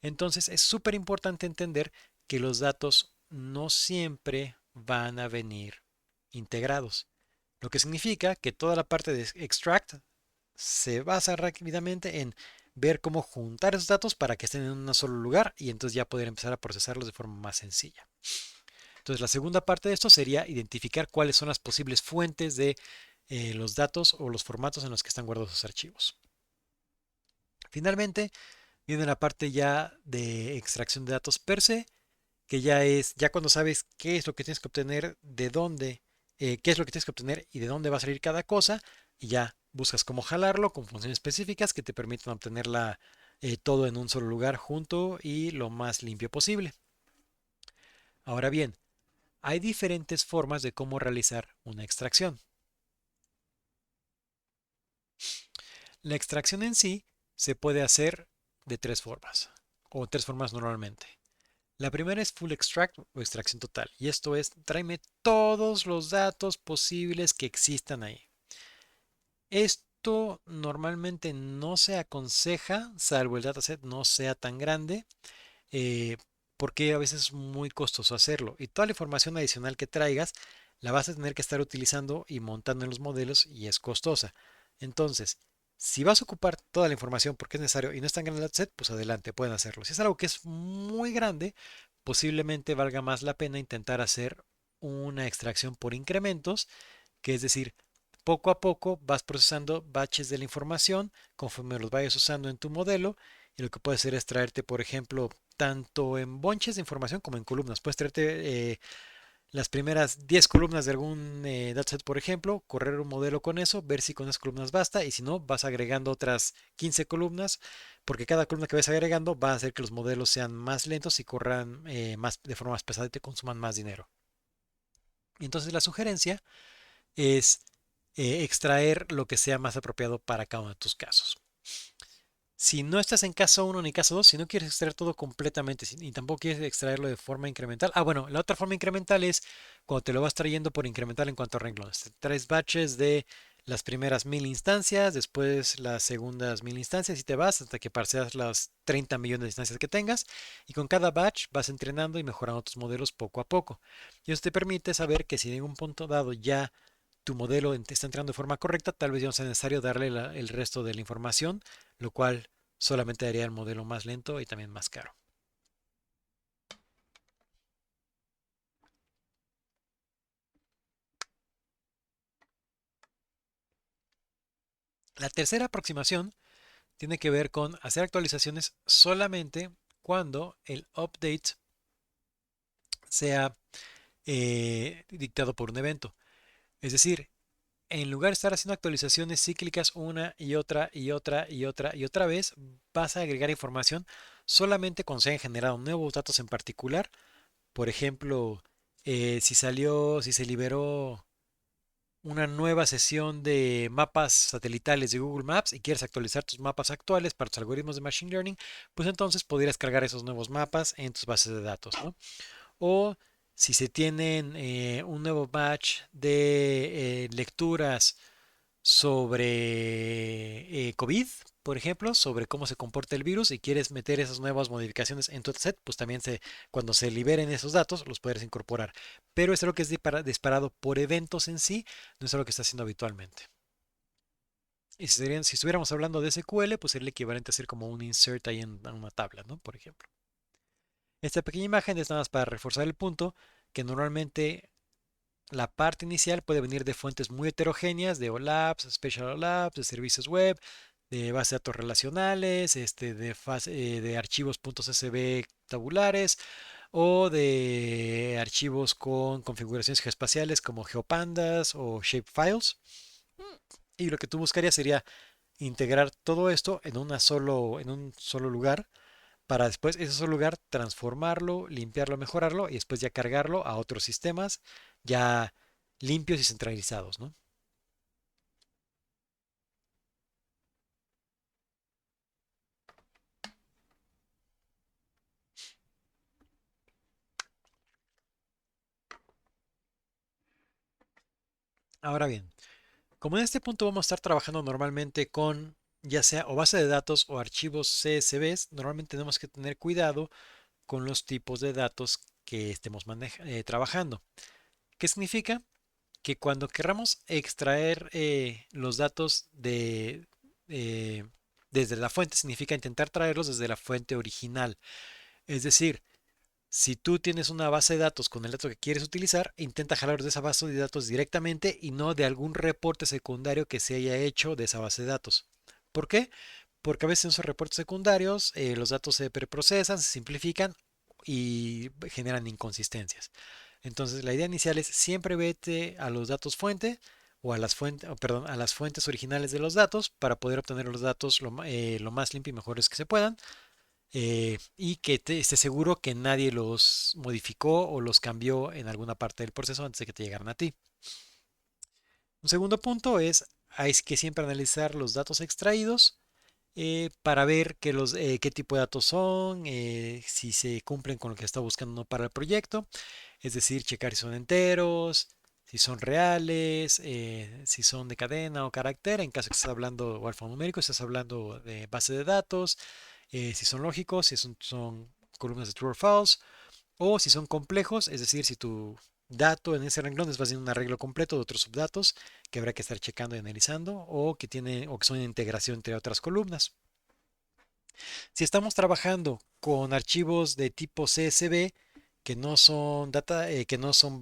Entonces es súper importante entender que los datos no siempre van a venir integrados, lo que significa que toda la parte de extract se basa rápidamente en ver cómo juntar esos datos para que estén en un solo lugar y entonces ya poder empezar a procesarlos de forma más sencilla. Entonces la segunda parte de esto sería identificar cuáles son las posibles fuentes de los datos o los formatos en los que están guardados esos archivos. Finalmente, viene la parte ya de extracción de datos per se, que ya es, ya cuando sabes qué es lo que tienes que obtener, de dónde, qué es lo que tienes que obtener y de dónde va a salir cada cosa, y ya buscas cómo jalarlo con funciones específicas que te permitan obtenerla todo en un solo lugar junto y lo más limpio posible. Ahora bien, hay diferentes formas de cómo realizar una extracción. La extracción en sí se puede hacer de tres formas, o tres formas normalmente. La primera es full extract o extracción total. Y esto es, tráeme todos los datos posibles que existan ahí. Esto normalmente no se aconseja, salvo el dataset no sea tan grande, eh, porque a veces es muy costoso hacerlo. Y toda la información adicional que traigas la vas a tener que estar utilizando y montando en los modelos y es costosa. Entonces, si vas a ocupar toda la información porque es necesario y no es tan grande el dataset, pues adelante, pueden hacerlo. Si es algo que es muy grande, posiblemente valga más la pena intentar hacer una extracción por incrementos, que es decir, poco a poco vas procesando batches de la información conforme los vayas usando en tu modelo y lo que puedes hacer es traerte, por ejemplo, tanto en bonches de información como en columnas. Puedes traerte las primeras 10 columnas de algún dataset, por ejemplo, correr un modelo con eso, ver si con esas columnas basta y si no, vas agregando otras 15 columnas, porque cada columna que vas agregando va a hacer que los modelos sean más lentos y corran más, de forma más pesada y te consuman más dinero. Y entonces la sugerencia es extraer lo que sea más apropiado para cada uno de tus casos. Si no estás en caso uno ni caso 2, si no quieres extraer todo completamente y tampoco quieres extraerlo de forma incremental. Ah, bueno, la otra forma incremental es cuando te lo vas trayendo por incremental en cuanto a renglones. Te traes batches de las primeras 1000 instancias, después las segundas 1000 instancias y te vas hasta que parseas las 30 millones de instancias que tengas. Y con cada batch vas entrenando y mejorando tus modelos poco a poco. Y eso te permite saber que si en un punto dado ya tu modelo está entrando de forma correcta, tal vez ya no sea necesario darle el resto de la información, lo cual solamente haría el modelo más lento y también más caro. La tercera aproximación tiene que ver con hacer actualizaciones solamente cuando el update sea dictado por un evento. Es decir, en lugar de estar haciendo actualizaciones cíclicas una y otra y otra y otra y otra vez, vas a agregar información solamente cuando se hayan generado nuevos datos en particular. Por ejemplo, si se liberó una nueva sesión de mapas satelitales de Google Maps y quieres actualizar tus mapas actuales para tus algoritmos de Machine Learning, pues entonces podrías cargar esos nuevos mapas en tus bases de datos, ¿no? O si se tienen un nuevo batch de lecturas sobre COVID, por ejemplo, sobre cómo se comporta el virus y quieres meter esas nuevas modificaciones en tu dataset, pues también cuando se liberen esos datos los puedes incorporar. Pero es algo que es disparado por eventos en sí, no es algo que está haciendo habitualmente. Y si estuviéramos hablando de SQL, pues sería el equivalente a hacer como un insert ahí en una tabla, ¿no? Por ejemplo. Esta pequeña imagen es nada más para reforzar el punto que normalmente la parte inicial puede venir de fuentes muy heterogéneas, de OLAPs, Special OLAPs, de servicios web, de bases de datos relacionales, de archivos .csv tabulares o de archivos con configuraciones geoespaciales como GeoPandas o Shapefiles. Y lo que tú buscarías sería integrar todo esto en un solo lugar para después ese solo lugar transformarlo, limpiarlo, mejorarlo y después ya cargarlo a otros sistemas ya limpios y centralizados, ¿no? Ahora bien, como en este punto vamos a estar trabajando normalmente con ya sea o base de datos o archivos CSVs, normalmente tenemos que tener cuidado con los tipos de datos que estemos trabajando. ¿Qué significa? Que cuando querramos extraer los datos eh, desde la fuente, significa intentar traerlos desde la fuente original. Es decir, si tú tienes una base de datos con el dato que quieres utilizar, intenta jalar de esa base de datos directamente y no de algún reporte secundario que se haya hecho de esa base de datos. ¿Por qué? Porque a veces en esos reportes secundarios los datos se preprocesan, se simplifican y generan inconsistencias. Entonces, la idea inicial es siempre vete a los datos fuente o a las fuentes, perdón, a las fuentes originales de los datos para poder obtener los datos lo más limpio y mejores que se puedan y que esté seguro que nadie los modificó o los cambió en alguna parte del proceso antes de que te llegaran a ti. Un segundo punto es, hay que siempre analizar los datos extraídos para ver qué tipo de datos son, si se cumplen con lo que está buscando uno para el proyecto, es decir, checar si son enteros, si son reales, si son de cadena o carácter, en caso que estés hablando o alfanumérico, estás hablando de base de datos, si son lógicos, si son columnas de true or false, o si son complejos, es decir, si tu dato en ese renglón es más bien un arreglo completo de otros subdatos que habrá que estar checando y analizando, o que son en integración entre otras columnas. Si estamos trabajando con archivos de tipo CSV que no son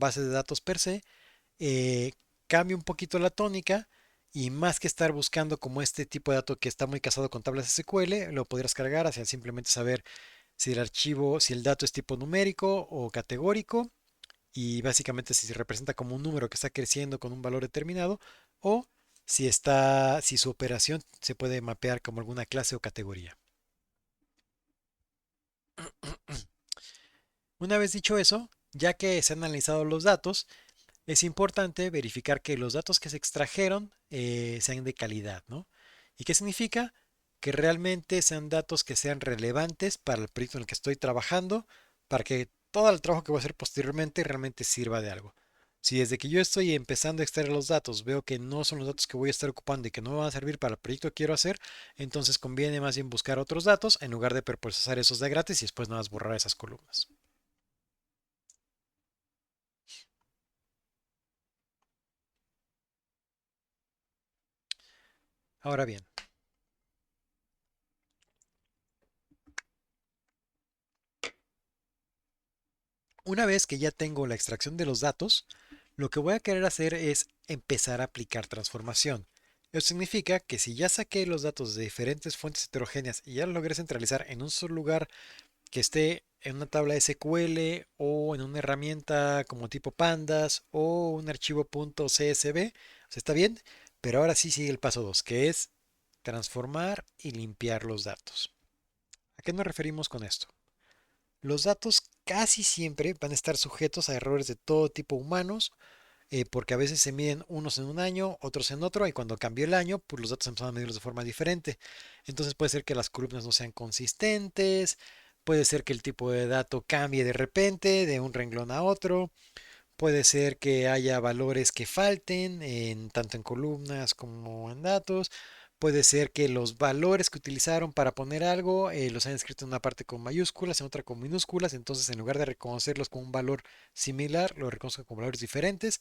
bases de datos per se, eh, cambia un poquito la tónica y más que estar buscando como este tipo de dato que está muy casado con tablas SQL, lo podrías cargar hacia simplemente saber si el dato es tipo numérico o categórico y básicamente si se representa como un número que está creciendo con un valor determinado o si su operación se puede mapear como alguna clase o categoría. Una vez dicho eso, ya que se han analizado los datos, es importante verificar que los datos que se extrajeron sean de calidad, ¿no? ¿Y qué significa? Que realmente sean datos que sean relevantes para el proyecto en el que estoy trabajando, para que todo el trabajo que voy a hacer posteriormente realmente sirva de algo. Si desde que yo estoy empezando a extraer los datos veo que no son los datos que voy a estar ocupando y que no me van a servir para el proyecto que quiero hacer, entonces conviene más bien buscar otros datos en lugar de preprocesar esos de gratis y después nada más borrar esas columnas. Ahora bien, una vez que ya tengo la extracción de los datos, lo que voy a querer hacer es empezar a aplicar transformación. Eso significa que si ya saqué los datos de diferentes fuentes heterogéneas y ya lo logré centralizar en un solo lugar que esté en una tabla SQL o en una herramienta como tipo Pandas o un archivo .csv, o sea, está bien, pero ahora sí sigue el paso 2, que es transformar y limpiar los datos. qué nos referimos con esto? Los datos casi siempre van a estar sujetos a errores de todo tipo humanos, porque a veces se miden unos en un año, otros en otro, y cuando cambió el año, pues los datos empezaron a medirlos de forma diferente. Entonces puede ser que las columnas no sean consistentes, puede ser que el tipo de dato cambie de repente de un renglón a otro, puede ser que haya valores que falten tanto en columnas como en datos. Puede ser que los valores que utilizaron para poner algo los hayan escrito en una parte con mayúsculas, en otra con minúsculas. Entonces, en lugar de reconocerlos con un valor similar, lo reconozco con valores diferentes.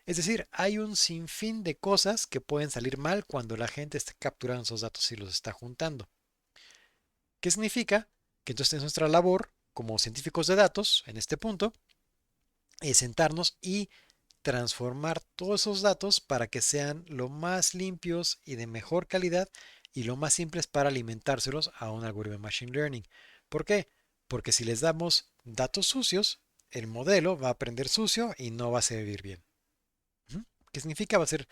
Es decir, hay un sinfín de cosas que pueden salir mal cuando la gente está capturando esos datos y los está juntando. ¿Qué significa? Que entonces es nuestra labor como científicos de datos, en este punto, es sentarnos y transformar todos esos datos para que sean lo más limpios y de mejor calidad y lo más simples para alimentárselos a un algoritmo de Machine Learning. ¿Por qué? Porque si les damos datos sucios, el modelo va a aprender sucio y no va a servir bien. ¿Ujú? ¿Qué significa? Va a ser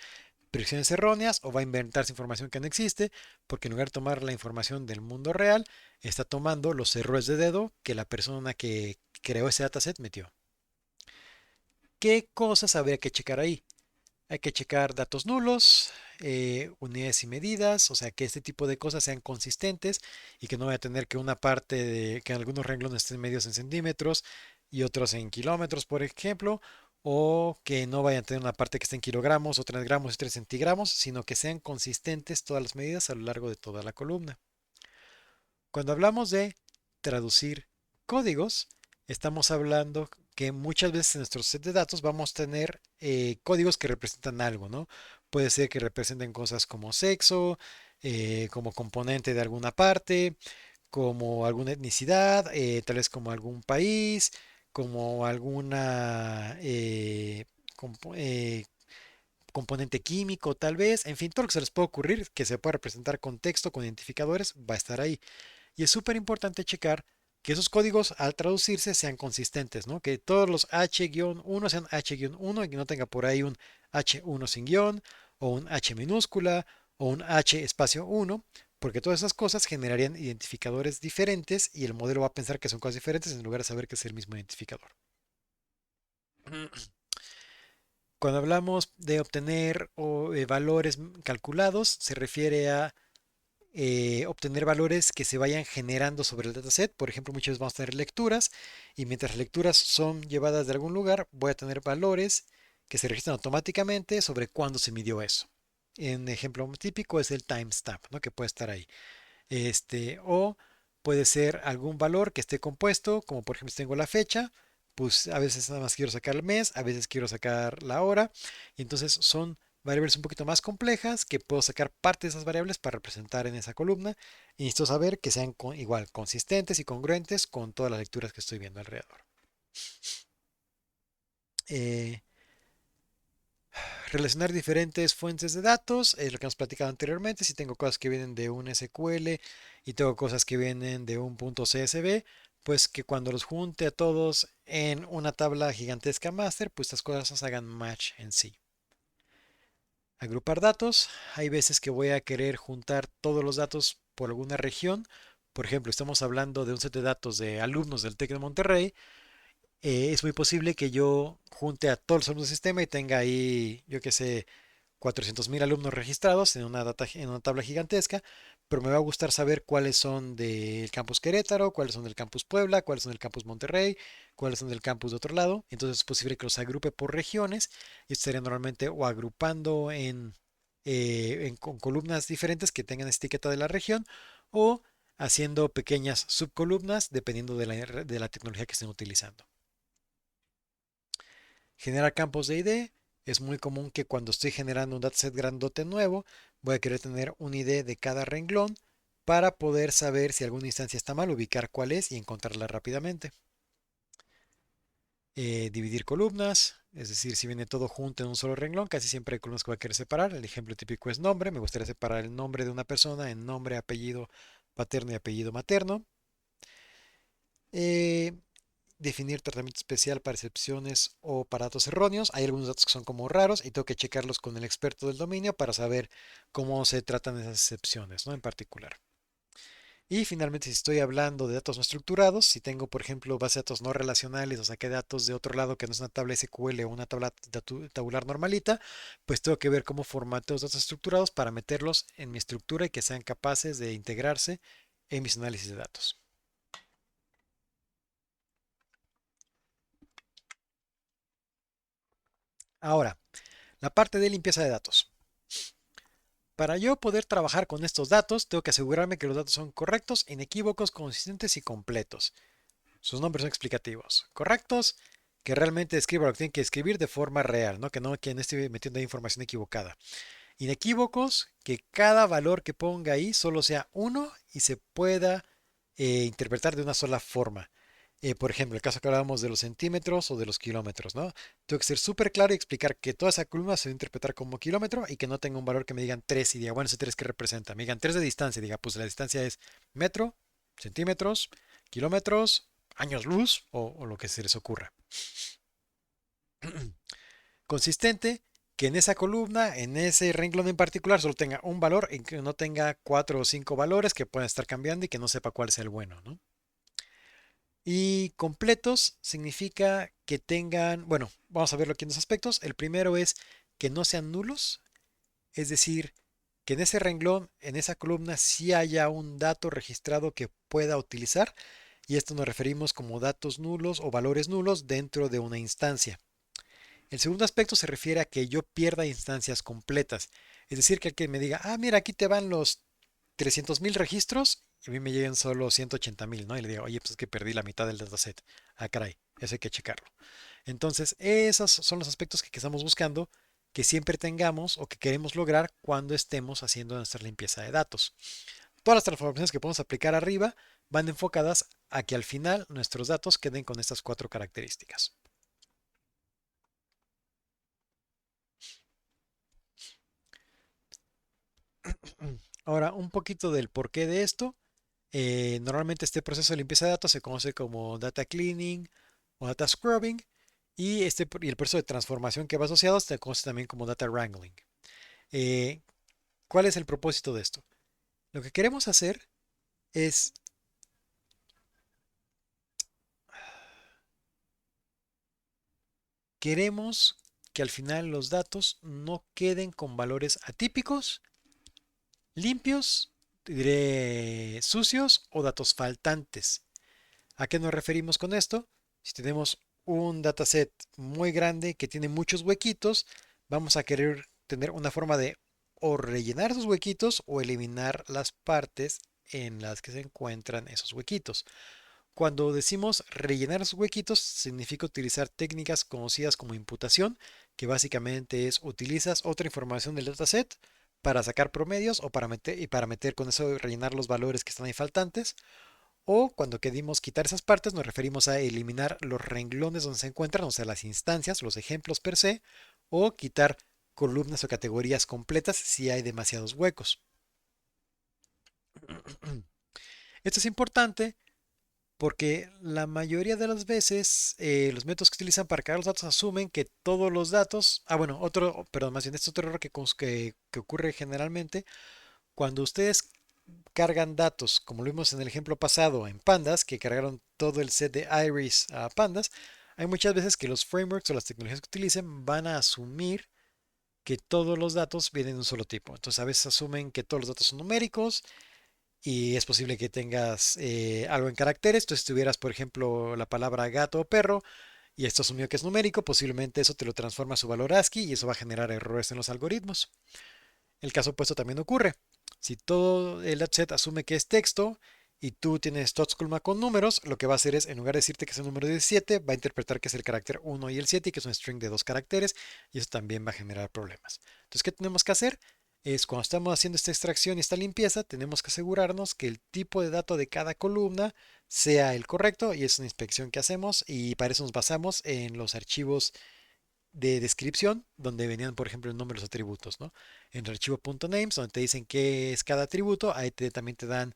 predicciones erróneas o va a inventarse información que no existe, porque en lugar de tomar la información del mundo real, está tomando los errores de dedo que la persona que creó ese dataset metió. ¿Qué cosas habría que checar ahí? Hay que checar datos nulos, unidades y medidas, o sea que este tipo de cosas sean consistentes y que no vaya a tener que una parte de que algunos renglones estén medidos en centímetros y otros en kilómetros, por ejemplo, o que no vayan a tener una parte que esté en kilogramos, otra en gramos y otra en centigramos, sino que sean consistentes todas las medidas a lo largo de toda la columna. Cuando hablamos de traducir códigos, estamos hablando que muchas veces en nuestro set de datos vamos a tener códigos que representan algo, ¿no? Puede ser que representen cosas como sexo, como componente de alguna parte, como alguna etnicidad, tal vez como algún país, como alguna componente químico, tal vez, en fin, todo lo que se les pueda ocurrir que se pueda representar con texto, con identificadores, va a estar ahí. Y es súper importante checar que esos códigos al traducirse sean consistentes, ¿no? Que todos los H-1 sean H-1 y que no tenga por ahí un H1 sin guión o un H minúscula o un H espacio 1, porque todas esas cosas generarían identificadores diferentes y el modelo va a pensar que son cosas diferentes en lugar de saber que es el mismo identificador. Cuando hablamos de obtener valores calculados, se refiere a obtener valores que se vayan generando sobre el dataset. Por ejemplo, muchas veces vamos a tener lecturas y mientras las lecturas son llevadas de algún lugar, voy a tener valores que se registran automáticamente sobre cuándo se midió eso. Un ejemplo típico es el timestamp, ¿no? Que puede estar ahí. O puede ser algún valor que esté compuesto, como por ejemplo si tengo la fecha, pues a veces nada más quiero sacar el mes, a veces quiero sacar la hora, y entonces son variables un poquito más complejas que puedo sacar parte de esas variables para representar en esa columna y necesito saber que sean igual consistentes y congruentes con todas las lecturas que estoy viendo alrededor. Eh, Relacionar diferentes fuentes de datos, es lo que hemos platicado anteriormente. Si tengo cosas que vienen de un SQL y tengo cosas que vienen de un punto CSV, pues que cuando los junte a todos en una tabla gigantesca master, pues estas cosas hagan match en sí. Agrupar datos. Hay veces que voy a querer juntar todos los datos por alguna región. Por ejemplo, estamos hablando de un set de datos de alumnos del TEC de Monterrey. Es muy posible que yo junte a todos los alumnos del sistema y tenga ahí, yo qué sé, 400.000 alumnos registrados en en una tabla gigantesca, pero me va a gustar saber cuáles son del campus Querétaro, cuáles son del campus Puebla, cuáles son del campus Monterrey, cuáles son del campus de otro lado. Entonces es posible que los agrupe por regiones y estaría normalmente o agrupando con columnas diferentes que tengan etiqueta de la región o haciendo pequeñas subcolumnas dependiendo de la tecnología que estén utilizando. Generar campos de ID. Es muy común que cuando estoy generando un dataset grandote nuevo, voy a querer tener un ID de cada renglón para poder saber si alguna instancia está mal, ubicar cuál es y encontrarla rápidamente. Dividir columnas, es decir, si viene todo junto en un solo renglón, casi siempre hay columnas que voy a querer separar. El ejemplo típico es nombre. Me gustaría separar el nombre de una persona en nombre, apellido paterno y apellido materno. Eh, Definir tratamiento especial para excepciones o para datos erróneos. Hay algunos datos que son como raros y tengo que checarlos con el experto del dominio para saber cómo se tratan esas excepciones, ¿no? En particular. Y finalmente, si estoy hablando de datos no estructurados, si tengo, por ejemplo, bases de datos no relacionales o saqué datos de otro lado que no es una tabla SQL o una tabla tabular normalita, pues tengo que ver cómo formateo los datos estructurados para meterlos en mi estructura y que sean capaces de integrarse en mis análisis de datos. Ahora, la parte de limpieza de datos. Para yo poder trabajar con estos datos, tengo que asegurarme que los datos son correctos, inequívocos, consistentes y completos. Sus nombres son explicativos. Correctos, que realmente escriba lo que tienen que escribir de forma real, ¿no? Que no esté metiendo ahí información equivocada. Inequívocos, que cada valor que ponga ahí solo sea uno y se pueda interpretar de una sola forma. Por ejemplo, el caso que hablábamos de los centímetros o de los kilómetros, ¿no? Tengo que ser súper claro y explicar que toda esa columna se va a interpretar como kilómetro y que no tenga un valor que me digan 3 y diga, bueno, ese 3 ¿qué representa? Me digan 3 de distancia y diga, pues la distancia es metro, centímetros, kilómetros, años luz o lo que se les ocurra. Consistente, que en esa columna, en ese renglón en particular, solo tenga un valor y que no tenga 4 o 5 valores que puedan estar cambiando y que no sepa cuál es el bueno, ¿no? Y completos significa que tengan, bueno, vamos a verlo aquí en dos aspectos. El primero es que no sean nulos, es decir, que en ese renglón, en esa columna, sí haya un dato registrado que pueda utilizar. Y esto nos referimos como datos nulos o valores nulos dentro de una instancia. El segundo aspecto se refiere a que yo pierda instancias completas. Es decir, que alguien me diga, ah, mira, aquí te van los 300.000 registros y a mí me lleguen solo 180.000, ¿no? Y le digo, oye, pues es que perdí la mitad del dataset. Ah, caray, eso hay que checarlo. Entonces, esos son los aspectos que estamos buscando que siempre tengamos o que queremos lograr cuando estemos haciendo nuestra limpieza de datos. Todas las transformaciones que podemos aplicar arriba van enfocadas a que al final nuestros datos queden con estas cuatro características. Ahora, un poquito del porqué de esto. Normalmente este proceso de limpieza de datos se conoce como data cleaning o data scrubbing y el proceso de transformación que va asociado se conoce también como data wrangling. Eh, ¿Cuál es el propósito de esto? Lo que queremos hacer es, queremos que al final los datos no queden con valores atípicos, limpios, diré sucios o datos faltantes. ¿A qué nos referimos con esto? Si tenemos un dataset muy grande que tiene muchos huequitos, vamos a querer tener una forma de o rellenar esos huequitos o eliminar las partes en las que se encuentran esos huequitos. Cuando decimos rellenar esos huequitos, significa utilizar técnicas conocidas como imputación, que básicamente es utilizas otra información del dataset para sacar promedios o para meter con eso rellenar los valores que están ahí faltantes o cuando queremos quitar esas partes, nos referimos a eliminar los renglones donde se encuentran, o sea, las instancias, los ejemplos per se, o quitar columnas o categorías completas si hay demasiados huecos. Esto es importante porque la mayoría de las veces los métodos que utilizan para cargar los datos asumen que todos los datos, bueno, perdón, más bien este es otro error que ocurre generalmente cuando ustedes cargan datos, como lo vimos en el ejemplo pasado en Pandas, que cargaron todo el set de Iris a Pandas, hay muchas veces que los frameworks o las tecnologías que utilicen van a asumir que todos los datos vienen de un solo tipo. Entonces a veces asumen que todos los datos son numéricos y es posible que tengas algo en caracteres. Entonces si tuvieras, por ejemplo, la palabra gato o perro y esto asumió que es numérico, posiblemente eso te lo transforma a su valor ASCII y eso va a generar errores en los algoritmos. El caso opuesto también ocurre. Si todo el dataset asume que es texto y tú tienes TOTS columna con números, lo que va a hacer es, en lugar de decirte que es el número 17, va a interpretar que es el carácter 1 y el 7 y que es un string de dos caracteres y eso también va a generar problemas. Entonces, ¿qué tenemos que hacer? Es cuando estamos haciendo esta extracción y esta limpieza, tenemos que asegurarnos que el tipo de dato de cada columna sea el correcto y es una inspección que hacemos y para eso nos basamos en los archivos de descripción, donde venían, por ejemplo, el nombre de los atributos, ¿no? En el archivo .names, donde te dicen qué es cada atributo, ahí también te dan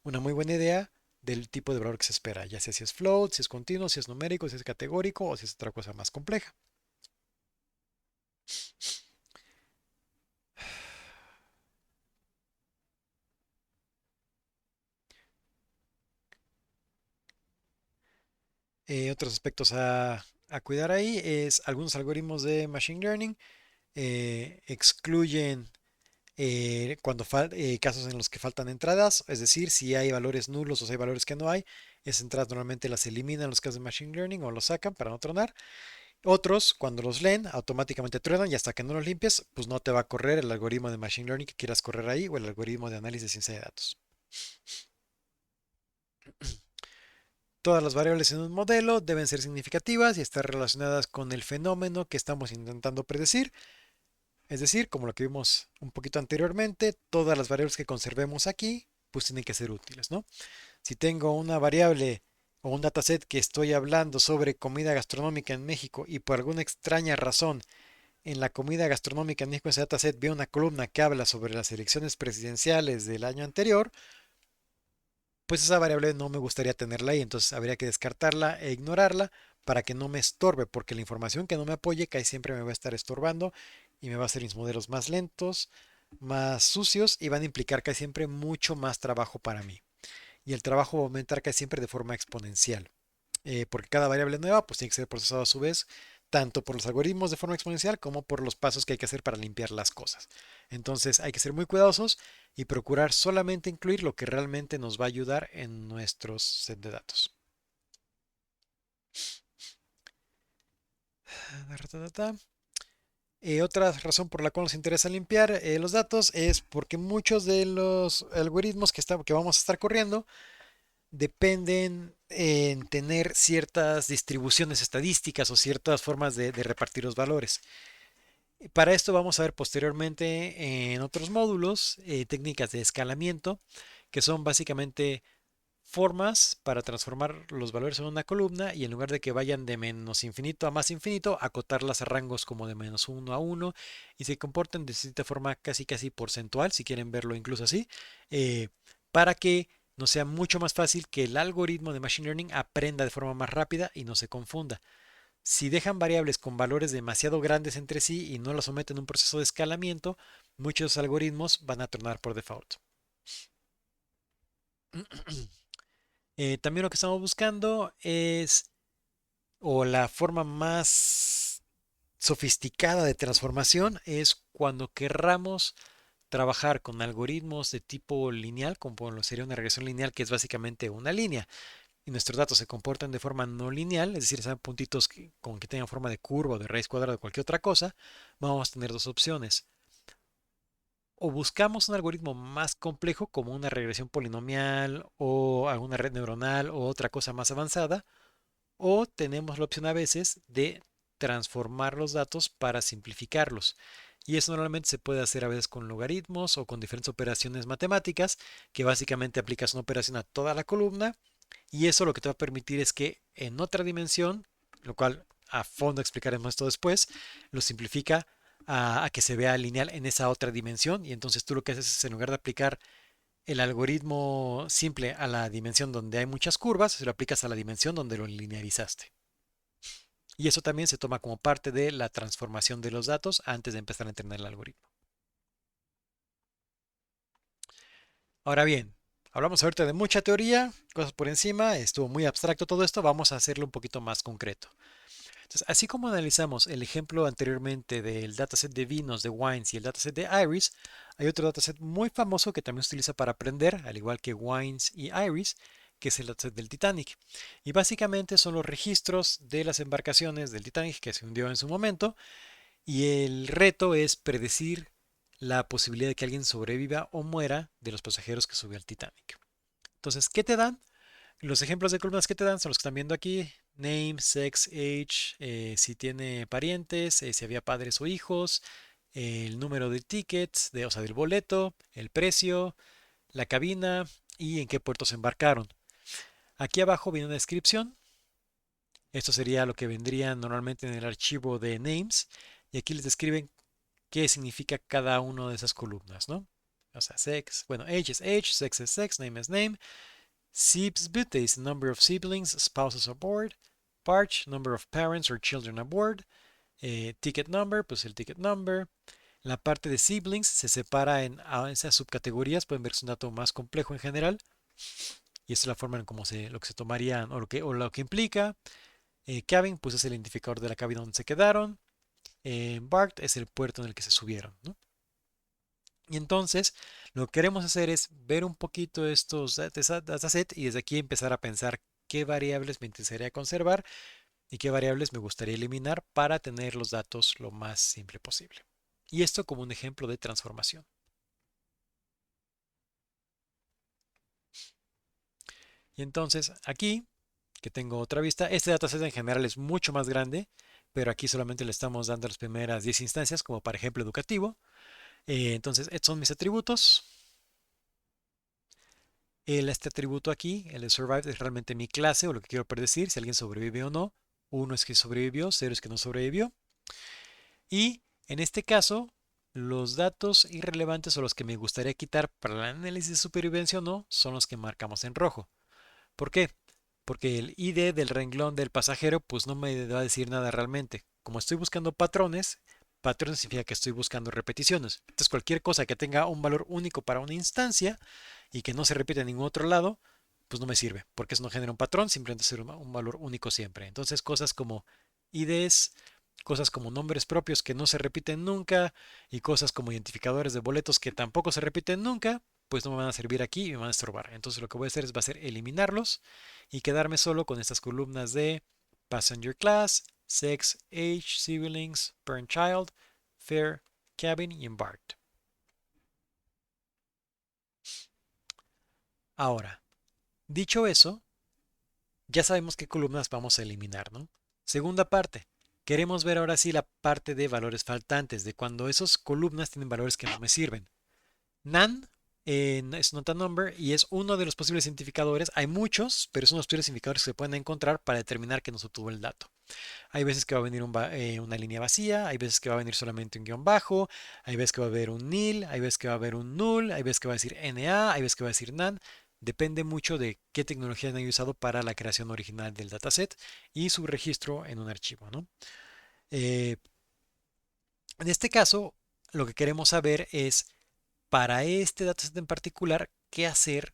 una muy buena idea del tipo de valor que se espera, ya sea si es float, si es continuo, si es numérico, si es categórico o si es otra cosa más compleja. Otros aspectos a cuidar ahí es algunos algoritmos de Machine Learning excluyen casos en los que faltan entradas, es decir, si hay valores nulos o si hay valores que no hay, esas entradas normalmente las eliminan en los casos de Machine Learning o los sacan para no tronar. Otros, cuando los leen, automáticamente truenan y hasta que no los limpies, pues no te va a correr el algoritmo de Machine Learning que quieras correr ahí o el algoritmo de análisis de ciencia de datos. Todas las variables en un modelo deben ser significativas y estar relacionadas con el fenómeno que estamos intentando predecir. Es decir, como lo que vimos un poquito anteriormente, todas las variables que conservemos aquí, pues tienen que ser útiles, ¿no? Si tengo una variable o un dataset que estoy hablando sobre comida gastronómica en México y por alguna extraña razón en la comida gastronómica en México, en ese dataset, veo una columna que habla sobre las elecciones presidenciales del año anterior, pues esa variable no me gustaría tenerla ahí, entonces habría que descartarla e ignorarla para que no me estorbe, porque la información que no me apoye casi siempre me va a estar estorbando y me va a hacer mis modelos más lentos, más sucios y van a implicar casi siempre mucho más trabajo para mí. Y el trabajo va a aumentar casi siempre de forma exponencial, porque cada variable nueva pues tiene que ser procesada a su vez, tanto por los algoritmos de forma exponencial como por los pasos que hay que hacer para limpiar las cosas. Entonces hay que ser muy cuidadosos y procurar solamente incluir lo que realmente nos va a ayudar en nuestros set de datos. Otra razón por la cual nos interesa limpiar los datos es porque muchos de los algoritmos que vamos a estar corriendo dependen en tener ciertas distribuciones estadísticas o ciertas formas de repartir los valores. Para esto vamos a ver posteriormente en otros módulos técnicas de escalamiento, que son básicamente formas para transformar los valores en una columna y en lugar de que vayan de menos infinito a más infinito, acotarlas a rangos como de -1 a 1 y se comporten de cierta forma casi casi porcentual, si quieren verlo incluso así, eh, para que nos sea mucho más fácil que el algoritmo de Machine Learning aprenda de forma más rápida y no se confunda. Si dejan variables con valores demasiado grandes entre sí y no las someten a un proceso de escalamiento, muchos algoritmos van a tronar por default. También lo que estamos buscando es, o la forma más sofisticada de transformación es cuando querramos trabajar con algoritmos de tipo lineal, como lo sería una regresión lineal, que es básicamente una línea, y nuestros datos se comportan de forma no lineal, es decir, sean puntitos con que tengan forma de curva o de raíz cuadrada o cualquier otra cosa, vamos a tener dos opciones. O buscamos un algoritmo más complejo como una regresión polinomial o alguna red neuronal o otra cosa más avanzada, o tenemos la opción a veces de transformar los datos para simplificarlos. Y eso normalmente se puede hacer a veces con logaritmos o con diferentes operaciones matemáticas, que básicamente aplicas una operación a toda la columna y eso lo que te va a permitir es que en otra dimensión, lo cual a fondo explicaremos esto después, lo simplifica a que se vea lineal en esa otra dimensión y entonces tú lo que haces es en lugar de aplicar el algoritmo simple a la dimensión donde hay muchas curvas, se lo aplicas a la dimensión donde lo linearizaste. Y eso también se toma como parte de la transformación de los datos antes de empezar a entrenar el algoritmo. Ahora bien, hablamos ahorita de mucha teoría, cosas por encima, estuvo muy abstracto todo esto, vamos a hacerlo un poquito más concreto. Entonces, así como analizamos el ejemplo anteriormente del dataset de vinos de Wines y el dataset de Iris, hay otro dataset muy famoso que también se utiliza para aprender, al igual que Wines y Iris, que es el dataset del Titanic. Y básicamente son los registros de las embarcaciones del Titanic que se hundió en su momento, y el reto es predecir la posibilidad de que alguien sobreviva o muera de los pasajeros que subió al Titanic. Entonces, ¿qué te dan? Los ejemplos de columnas que te dan son los que están viendo aquí. Name, sex, age, si tiene parientes, si había padres o hijos, el número de tickets, o sea, del boleto, el precio, la cabina y en qué puerto se embarcaron. Aquí abajo viene una descripción. Esto sería lo que vendría normalmente en el archivo de names. Y aquí les describen qué significa cada una de esas columnas, ¿no? O sea, sex, bueno, age es age, sex es sex, name es name. Sibsbit is the number of siblings, spouses aboard. Parch, number of parents or children aboard. Ticket number, pues el ticket number. La parte de siblings se separa en esas subcategorías. Pueden ver que es un dato más complejo en general. y esta es la forma en cómo lo que se tomaría o lo que implica. Cabin, pues es el identificador de la cabina donde se quedaron. Embarked es el puerto en el que se subieron, ¿no? Y entonces lo que queremos hacer es ver un poquito estos dataset y desde aquí empezar a pensar qué variables me interesaría conservar y qué variables me gustaría eliminar para tener los datos lo más simple posible. Y esto como un ejemplo de transformación. Y entonces aquí, que tengo otra vista, este dataset en general es mucho más grande, pero aquí solamente le estamos dando las primeras 10 instancias, como para ejemplo educativo. Entonces, estos son mis atributos. Este atributo aquí, el de survive, es realmente mi clase o lo que quiero predecir, si alguien sobrevive o no. 1 es que sobrevivió, 0 es que no sobrevivió. Y en este caso, los datos irrelevantes o los que me gustaría quitar para el análisis de supervivencia o no son los que marcamos en rojo. ¿Por qué? Porque el ID del renglón del pasajero pues no me va a decir nada realmente. Como estoy buscando patrones, patrones significa que estoy buscando repeticiones. Entonces cualquier cosa que tenga un valor único para una instancia y que no se repite en ningún otro lado, pues no me sirve, porque eso no genera un patrón, simplemente ser un valor único siempre. Entonces cosas como IDs, cosas como nombres propios que no se repiten nunca y cosas como identificadores de boletos que tampoco se repiten nunca, pues no me van a servir aquí y me van a estorbar. Entonces lo que voy a hacer va a ser eliminarlos y quedarme solo con estas columnas de passenger class, sex, age, siblings, parent child, fare, cabin y embarked. Ahora, dicho eso, ya sabemos qué columnas vamos a eliminar, ¿no? Segunda parte. Queremos ver ahora sí la parte de valores faltantes, de cuando esas columnas tienen valores que no me sirven. NaN es not a number y es uno de los posibles identificadores. Hay muchos, pero son los posibles identificadores que se pueden encontrar para determinar que nos obtuvo el dato. Hay veces que va a venir una línea vacía, hay veces que va a venir solamente un guión bajo, hay veces que va a haber un nil, hay veces que va a haber un null, hay veces que va a decir NA, hay veces que va a decir NaN. Depende mucho de qué tecnología han usado para la creación original del dataset y su registro en un archivo, ¿no? Eh, en este caso, lo que queremos saber es, para este dataset en particular, qué hacer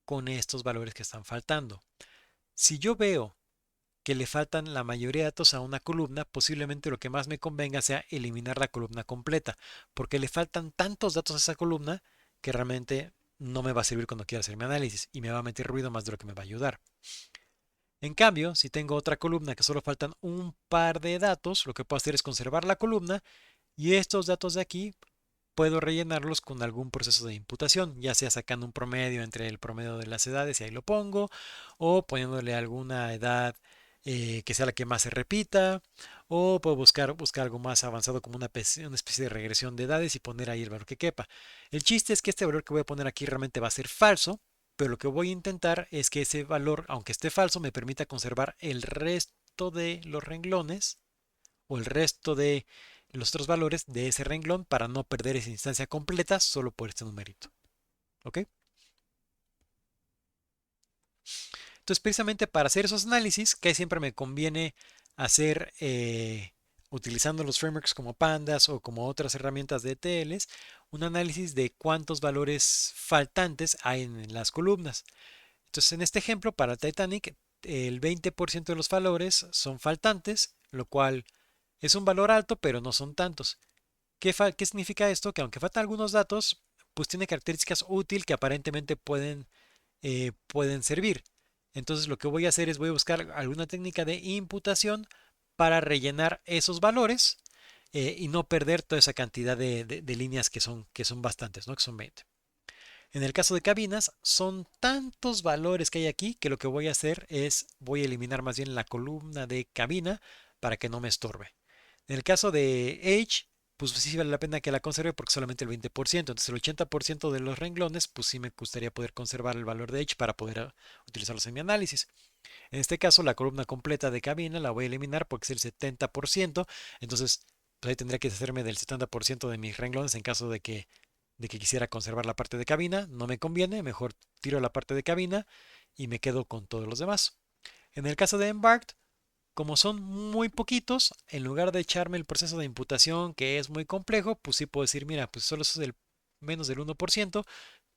con estos valores que están faltando. Si yo veo que le faltan la mayoría de datos a una columna, posiblemente lo que más me convenga sea eliminar la columna completa, porque le faltan tantos datos a esa columna que realmente no me va a servir cuando quiera hacer mi análisis y me va a meter ruido más de lo que me va a ayudar. En cambio, si tengo otra columna que solo faltan un par de datos, lo que puedo hacer es conservar la columna y estos datos de aquí puedo rellenarlos con algún proceso de imputación, ya sea sacando un promedio entre el promedio de las edades y ahí lo pongo, o poniéndole alguna edad que sea la que más se repita, o puedo buscar algo más avanzado como una especie de regresión de edades y poner ahí el valor que quepa. El chiste es que este valor que voy a poner aquí realmente va a ser falso, pero lo que voy a intentar es que ese valor, aunque esté falso, me permita conservar el resto de los renglones o el resto de los otros valores de ese renglón para no perder esa instancia completa solo por este numerito. ¿Ok? Entonces, precisamente para hacer esos análisis, que siempre me conviene hacer utilizando los frameworks como Pandas o como otras herramientas de ETLs, un análisis de cuántos valores faltantes hay en las columnas. Entonces, en este ejemplo, para Titanic, el 20% de los valores son faltantes, lo cual es un valor alto, pero no son tantos. ¿Qué significa esto? Que aunque faltan algunos datos, pues tiene características útiles que aparentemente pueden servir. Entonces lo que voy a hacer es voy a buscar alguna técnica de imputación para rellenar esos valores y no perder toda esa cantidad de líneas que son bastantes, ¿no? Que son 20. En el caso de cabinas, son tantos valores que hay aquí que lo que voy a hacer es voy a eliminar más bien la columna de cabina para que no me estorbe. En el caso de Age, pues sí vale la pena que la conserve porque solamente el 20%. Entonces el 80% de los renglones, pues sí me gustaría poder conservar el valor de Age para poder utilizarlos en mi análisis. En este caso, la columna completa de cabina la voy a eliminar porque es el 70%. Entonces, pues ahí tendría que deshacerme del 70% de mis renglones en caso de que quisiera conservar la parte de cabina. No me conviene, mejor tiro la parte de cabina y me quedo con todos los demás. En el caso de Embarked, como son muy poquitos, en lugar de echarme el proceso de imputación que es muy complejo, pues sí puedo decir, mira, pues solo es el menos del 1%,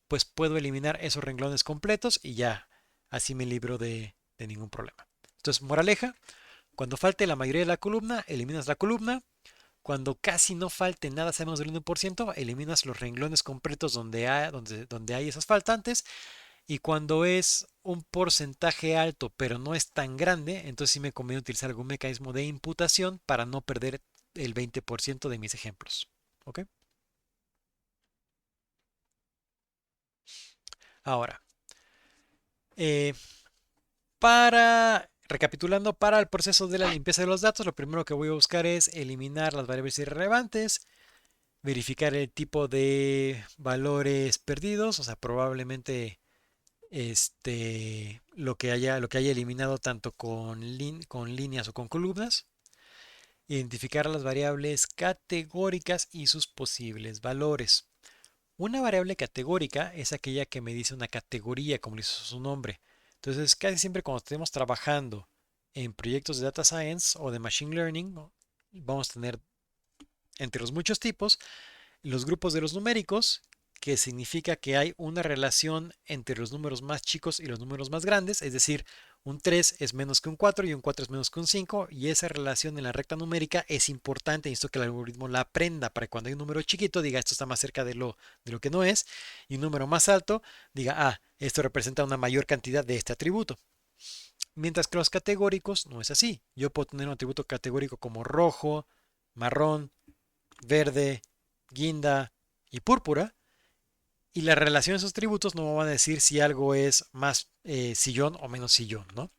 pues puedo eliminar esos renglones completos y ya así me libro de ningún problema. Entonces, moraleja, cuando falte la mayoría de la columna, eliminas la columna. Cuando casi no falte nada, sea menos del 1%, eliminas los renglones completos donde hay esas faltantes. Y cuando es un porcentaje alto, pero no es tan grande, entonces sí me conviene utilizar algún mecanismo de imputación para no perder el 20% de mis ejemplos. ¿Ok? Ahora, eh, recapitulando, para el proceso de la limpieza de los datos, lo primero que voy a buscar es eliminar las variables irrelevantes, verificar el tipo de valores perdidos, o sea, probablemente lo que haya eliminado tanto con líneas o con columnas. Identificar las variables categóricas y sus posibles valores. Una variable categórica es aquella que me dice una categoría, como dice su nombre. Entonces, casi siempre cuando estemos trabajando en proyectos de data science o de machine learning, vamos a tener entre los muchos tipos los grupos de los numéricos, que significa que hay una relación entre los números más chicos y los números más grandes, es decir, un 3 es menos que un 4 y un 4 es menos que un 5, y esa relación en la recta numérica es importante, y esto que el algoritmo la aprenda para que cuando hay un número chiquito diga esto está más cerca de lo que no es, y un número más alto diga, esto representa una mayor cantidad de este atributo. Mientras que los categóricos no es así. Yo puedo tener un atributo categórico como rojo, marrón, verde, guinda y púrpura, y la relación de esos tributos no me van a decir si algo es más sillón o menos sillón, ¿no?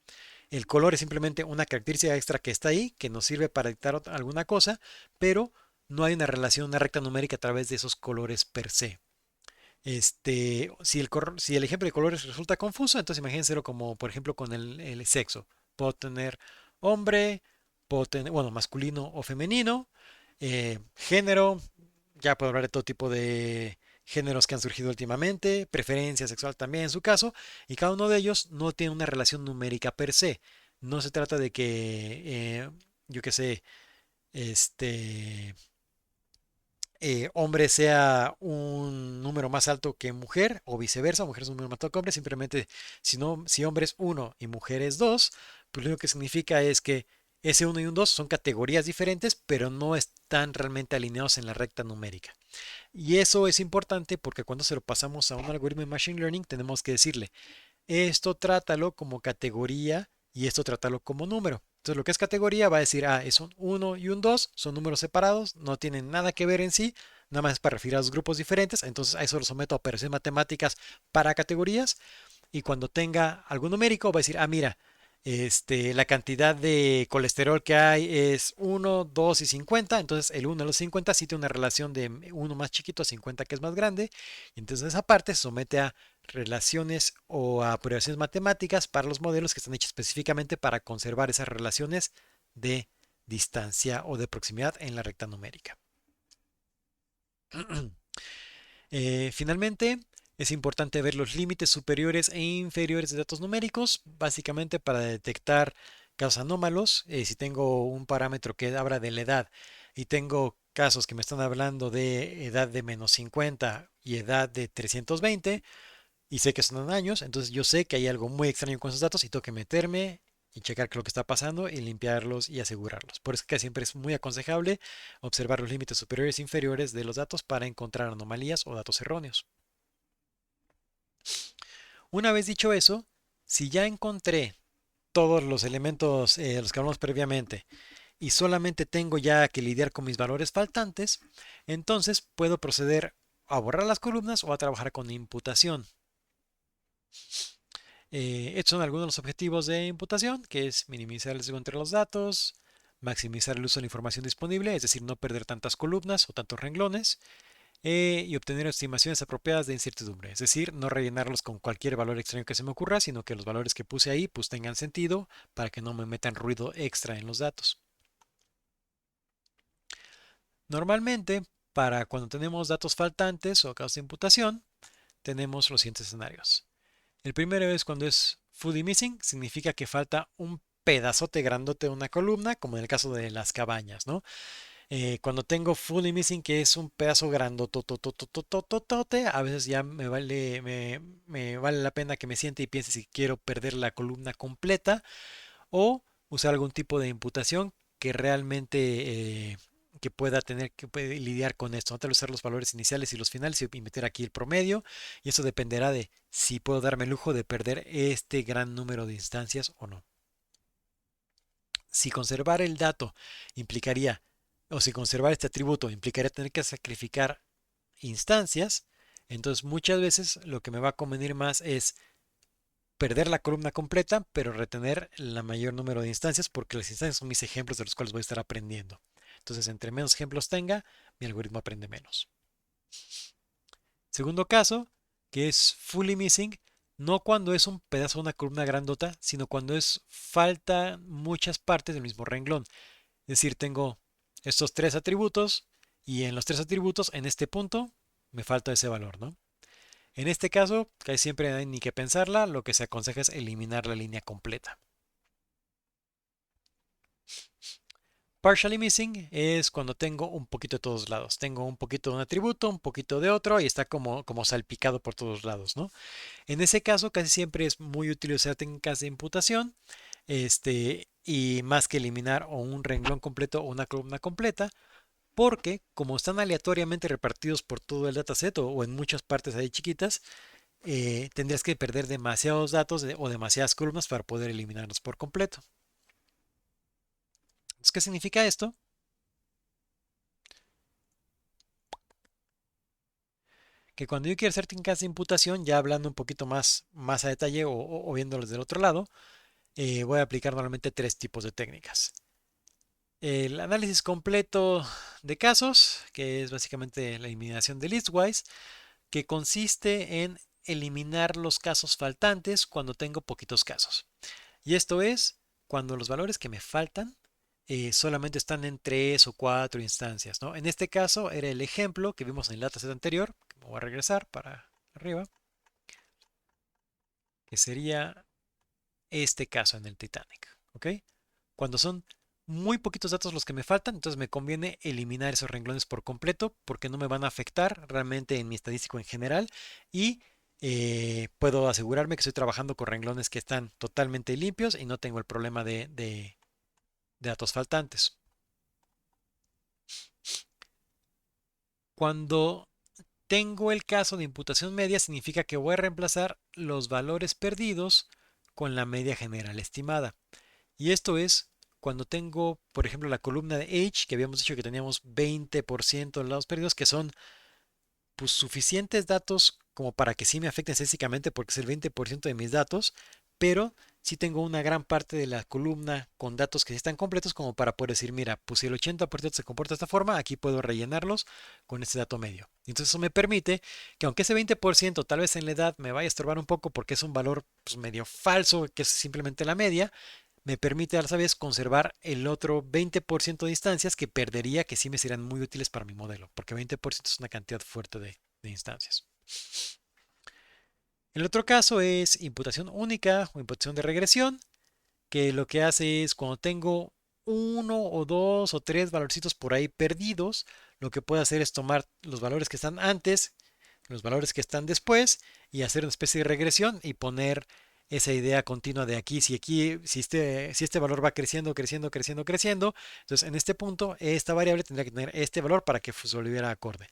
El color es simplemente una característica extra que está ahí, que nos sirve para dictar alguna cosa, pero no hay una relación, una recta numérica a través de esos colores per se. Si el ejemplo de colores resulta confuso, entonces imagínenselo como, por ejemplo, con el sexo. Puedo tener hombre, puedo tener, bueno, masculino o femenino, género, ya puedo hablar de todo tipo de géneros que han surgido últimamente, preferencia sexual también en su caso, y cada uno de ellos no tiene una relación numérica per se. No se trata de que, yo qué sé, este, hombre sea un número más alto que mujer o viceversa, mujer es un número más alto que hombre, simplemente si hombre es 1 y mujer es 2, pues lo único que significa es que ese uno y un 2 son categorías diferentes, pero no están realmente alineados en la recta numérica. Y eso es importante porque cuando se lo pasamos a un algoritmo de Machine Learning, tenemos que decirle, esto trátalo como categoría y esto trátalo como número. Entonces lo que es categoría va a decir, es un 1 y un 2, son números separados, no tienen nada que ver en sí, nada más es para referir a dos grupos diferentes, entonces a eso lo someto a operaciones matemáticas para categorías, y cuando tenga algún numérico va a decir, mira, la cantidad de colesterol que hay es 1, 2 y 50, entonces el 1 a los 50 sí tiene una relación de 1 más chiquito a 50 que es más grande, y entonces esa parte se somete a relaciones o a operaciones matemáticas para los modelos que están hechos específicamente para conservar esas relaciones de distancia o de proximidad en la recta numérica. Finalmente, es importante ver los límites superiores e inferiores de datos numéricos, básicamente para detectar casos anómalos. Si tengo un parámetro que habla de la edad y tengo casos que me están hablando de edad de -50 y edad de 320, y sé que son en años, entonces yo sé que hay algo muy extraño con esos datos y tengo que meterme y checar qué es lo que está pasando y limpiarlos y asegurarlos. Por eso que siempre es muy aconsejable observar los límites superiores e inferiores de los datos para encontrar anomalías o datos erróneos. Una vez dicho eso, si ya encontré todos los elementos de los que hablamos previamente y solamente tengo ya que lidiar con mis valores faltantes, entonces puedo proceder a borrar las columnas o a trabajar con imputación. Estos son algunos de los objetivos de imputación, que es minimizar el sesgo entre los datos, maximizar el uso de la información disponible, es decir, no perder tantas columnas o tantos renglones, y obtener estimaciones apropiadas de incertidumbre, es decir, no rellenarlos con cualquier valor extraño que se me ocurra, sino que los valores que puse ahí pues tengan sentido para que no me metan ruido extra en los datos. Normalmente, para cuando tenemos datos faltantes o casos de imputación, tenemos los siguientes escenarios. El primero es cuando es foodie missing, significa que falta un pedazote grandote de una columna, como en el caso de las cabañas, ¿no? Cuando tengo fully missing, que es un pedazo grandototototototote, a veces ya me vale la pena que me siente y piense si quiero perder la columna completa o usar algún tipo de imputación que realmente que pueda tener que puede lidiar con esto. No tal vez usar los valores iniciales y los finales y meter aquí el promedio. Y eso dependerá de si puedo darme el lujo de perder este gran número de instancias o no. Si conservar el dato implicaría, o si conservar este atributo implicaría tener que sacrificar instancias, entonces muchas veces lo que me va a convenir más es perder la columna completa, pero retener el mayor número de instancias, porque las instancias son mis ejemplos de los cuales voy a estar aprendiendo. Entonces, entre menos ejemplos tenga, mi algoritmo aprende menos. Segundo caso, que es fully missing, no cuando es un pedazo de una columna grandota, sino cuando es falta muchas partes del mismo renglón. Es decir, tengo estos tres atributos y en los tres atributos, en este punto, me falta ese valor, ¿no? En este caso, casi siempre no hay ni que pensarla, lo que se aconseja es eliminar la línea completa. Partially missing es cuando tengo un poquito de todos lados. Tengo un poquito de un atributo, un poquito de otro y está como salpicado por todos lados, ¿no? En ese caso, casi siempre es muy útil usar técnicas de imputación, y más que eliminar o un renglón completo o una columna completa, porque como están aleatoriamente repartidos por todo el dataset o en muchas partes ahí chiquitas, tendrías que perder demasiados datos o demasiadas columnas para poder eliminarlos por completo. Entonces, ¿qué significa esto? Que cuando yo quiero hacer técnicas de imputación, ya hablando un poquito más a detalle o viéndolos del otro lado, voy a aplicar normalmente tres tipos de técnicas. El análisis completo de casos, que es básicamente la eliminación de listwise, que consiste en eliminar los casos faltantes cuando tengo poquitos casos. Y esto es cuando los valores que me faltan solamente están en 3 o 4 instancias, ¿no? En este caso era el ejemplo que vimos en el dataset anterior, que me voy a regresar para arriba, que sería este caso en el Titanic, ¿ok? Cuando son muy poquitos datos los que me faltan, entonces me conviene eliminar esos renglones por completo porque no me van a afectar realmente en mi estadístico en general y puedo asegurarme que estoy trabajando con renglones que están totalmente limpios y no tengo el problema de datos faltantes. Cuando tengo el caso de imputación media, significa que voy a reemplazar los valores perdidos con la media general estimada. Y esto es cuando tengo, por ejemplo, la columna de H, que habíamos dicho que teníamos 20% de lados perdidos, que son pues, suficientes datos como para que sí me afecten estadísticamente porque es el 20% de mis datos, pero sí tengo una gran parte de la columna con datos que sí están completos como para poder decir, mira, pues si el 80% se comporta de esta forma, aquí puedo rellenarlos con este dato medio. Entonces eso me permite que aunque ese 20% tal vez en la edad me vaya a estorbar un poco porque es un valor pues, medio falso, que es simplemente la media, me permite a la vez conservar el otro 20% de instancias que perdería, que sí me serían muy útiles para mi modelo, porque 20% es una cantidad fuerte de instancias. El otro caso es imputación única o imputación de regresión, que lo que hace es cuando tengo uno o dos o tres valorcitos por ahí perdidos, lo que puedo hacer es tomar los valores que están antes, los valores que están después y hacer una especie de regresión y poner esa idea continua de aquí, si este valor va creciendo, creciendo, creciendo, creciendo, entonces en este punto esta variable tendría que tener este valor para que se volviera acorde.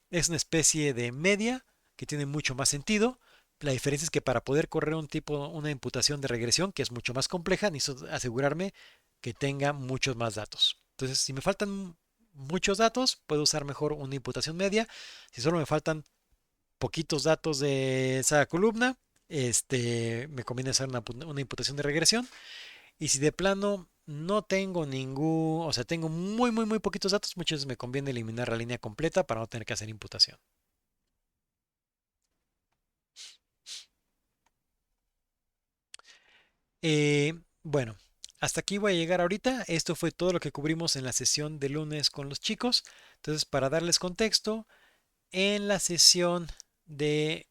Es una especie de media que tiene mucho más sentido. La diferencia es que para poder correr una imputación de regresión, que es mucho más compleja, necesito asegurarme que tenga muchos más datos. Entonces, si me faltan muchos datos, puedo usar mejor una imputación media. Si solo me faltan poquitos datos de esa columna, me conviene hacer una imputación de regresión. Y si de plano no tengo o sea, tengo muy, muy, muy poquitos datos, muchas veces me conviene eliminar la línea completa para no tener que hacer imputación. Bueno, hasta aquí voy a llegar ahorita. Esto fue todo lo que cubrimos en la sesión de lunes con los chicos. Entonces, para darles contexto, en la sesión del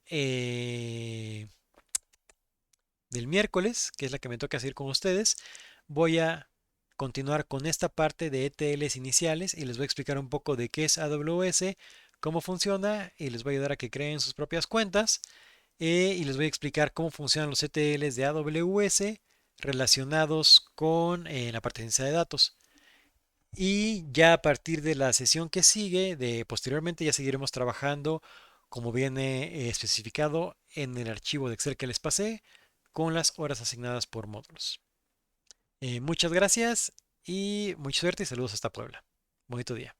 miércoles, que es la que me toca seguir con ustedes, voy a continuar con esta parte de ETLs iniciales y les voy a explicar un poco de qué es AWS, cómo funciona y les voy a ayudar a que creen sus propias cuentas y les voy a explicar cómo funcionan los ETLs de AWS relacionados con la pertenencia de datos. Y ya a partir de la sesión que sigue, de posteriormente ya seguiremos trabajando como viene especificado en el archivo de Excel que les pasé, con las horas asignadas por módulos. Muchas gracias y mucha suerte y saludos hasta Puebla. Bonito día.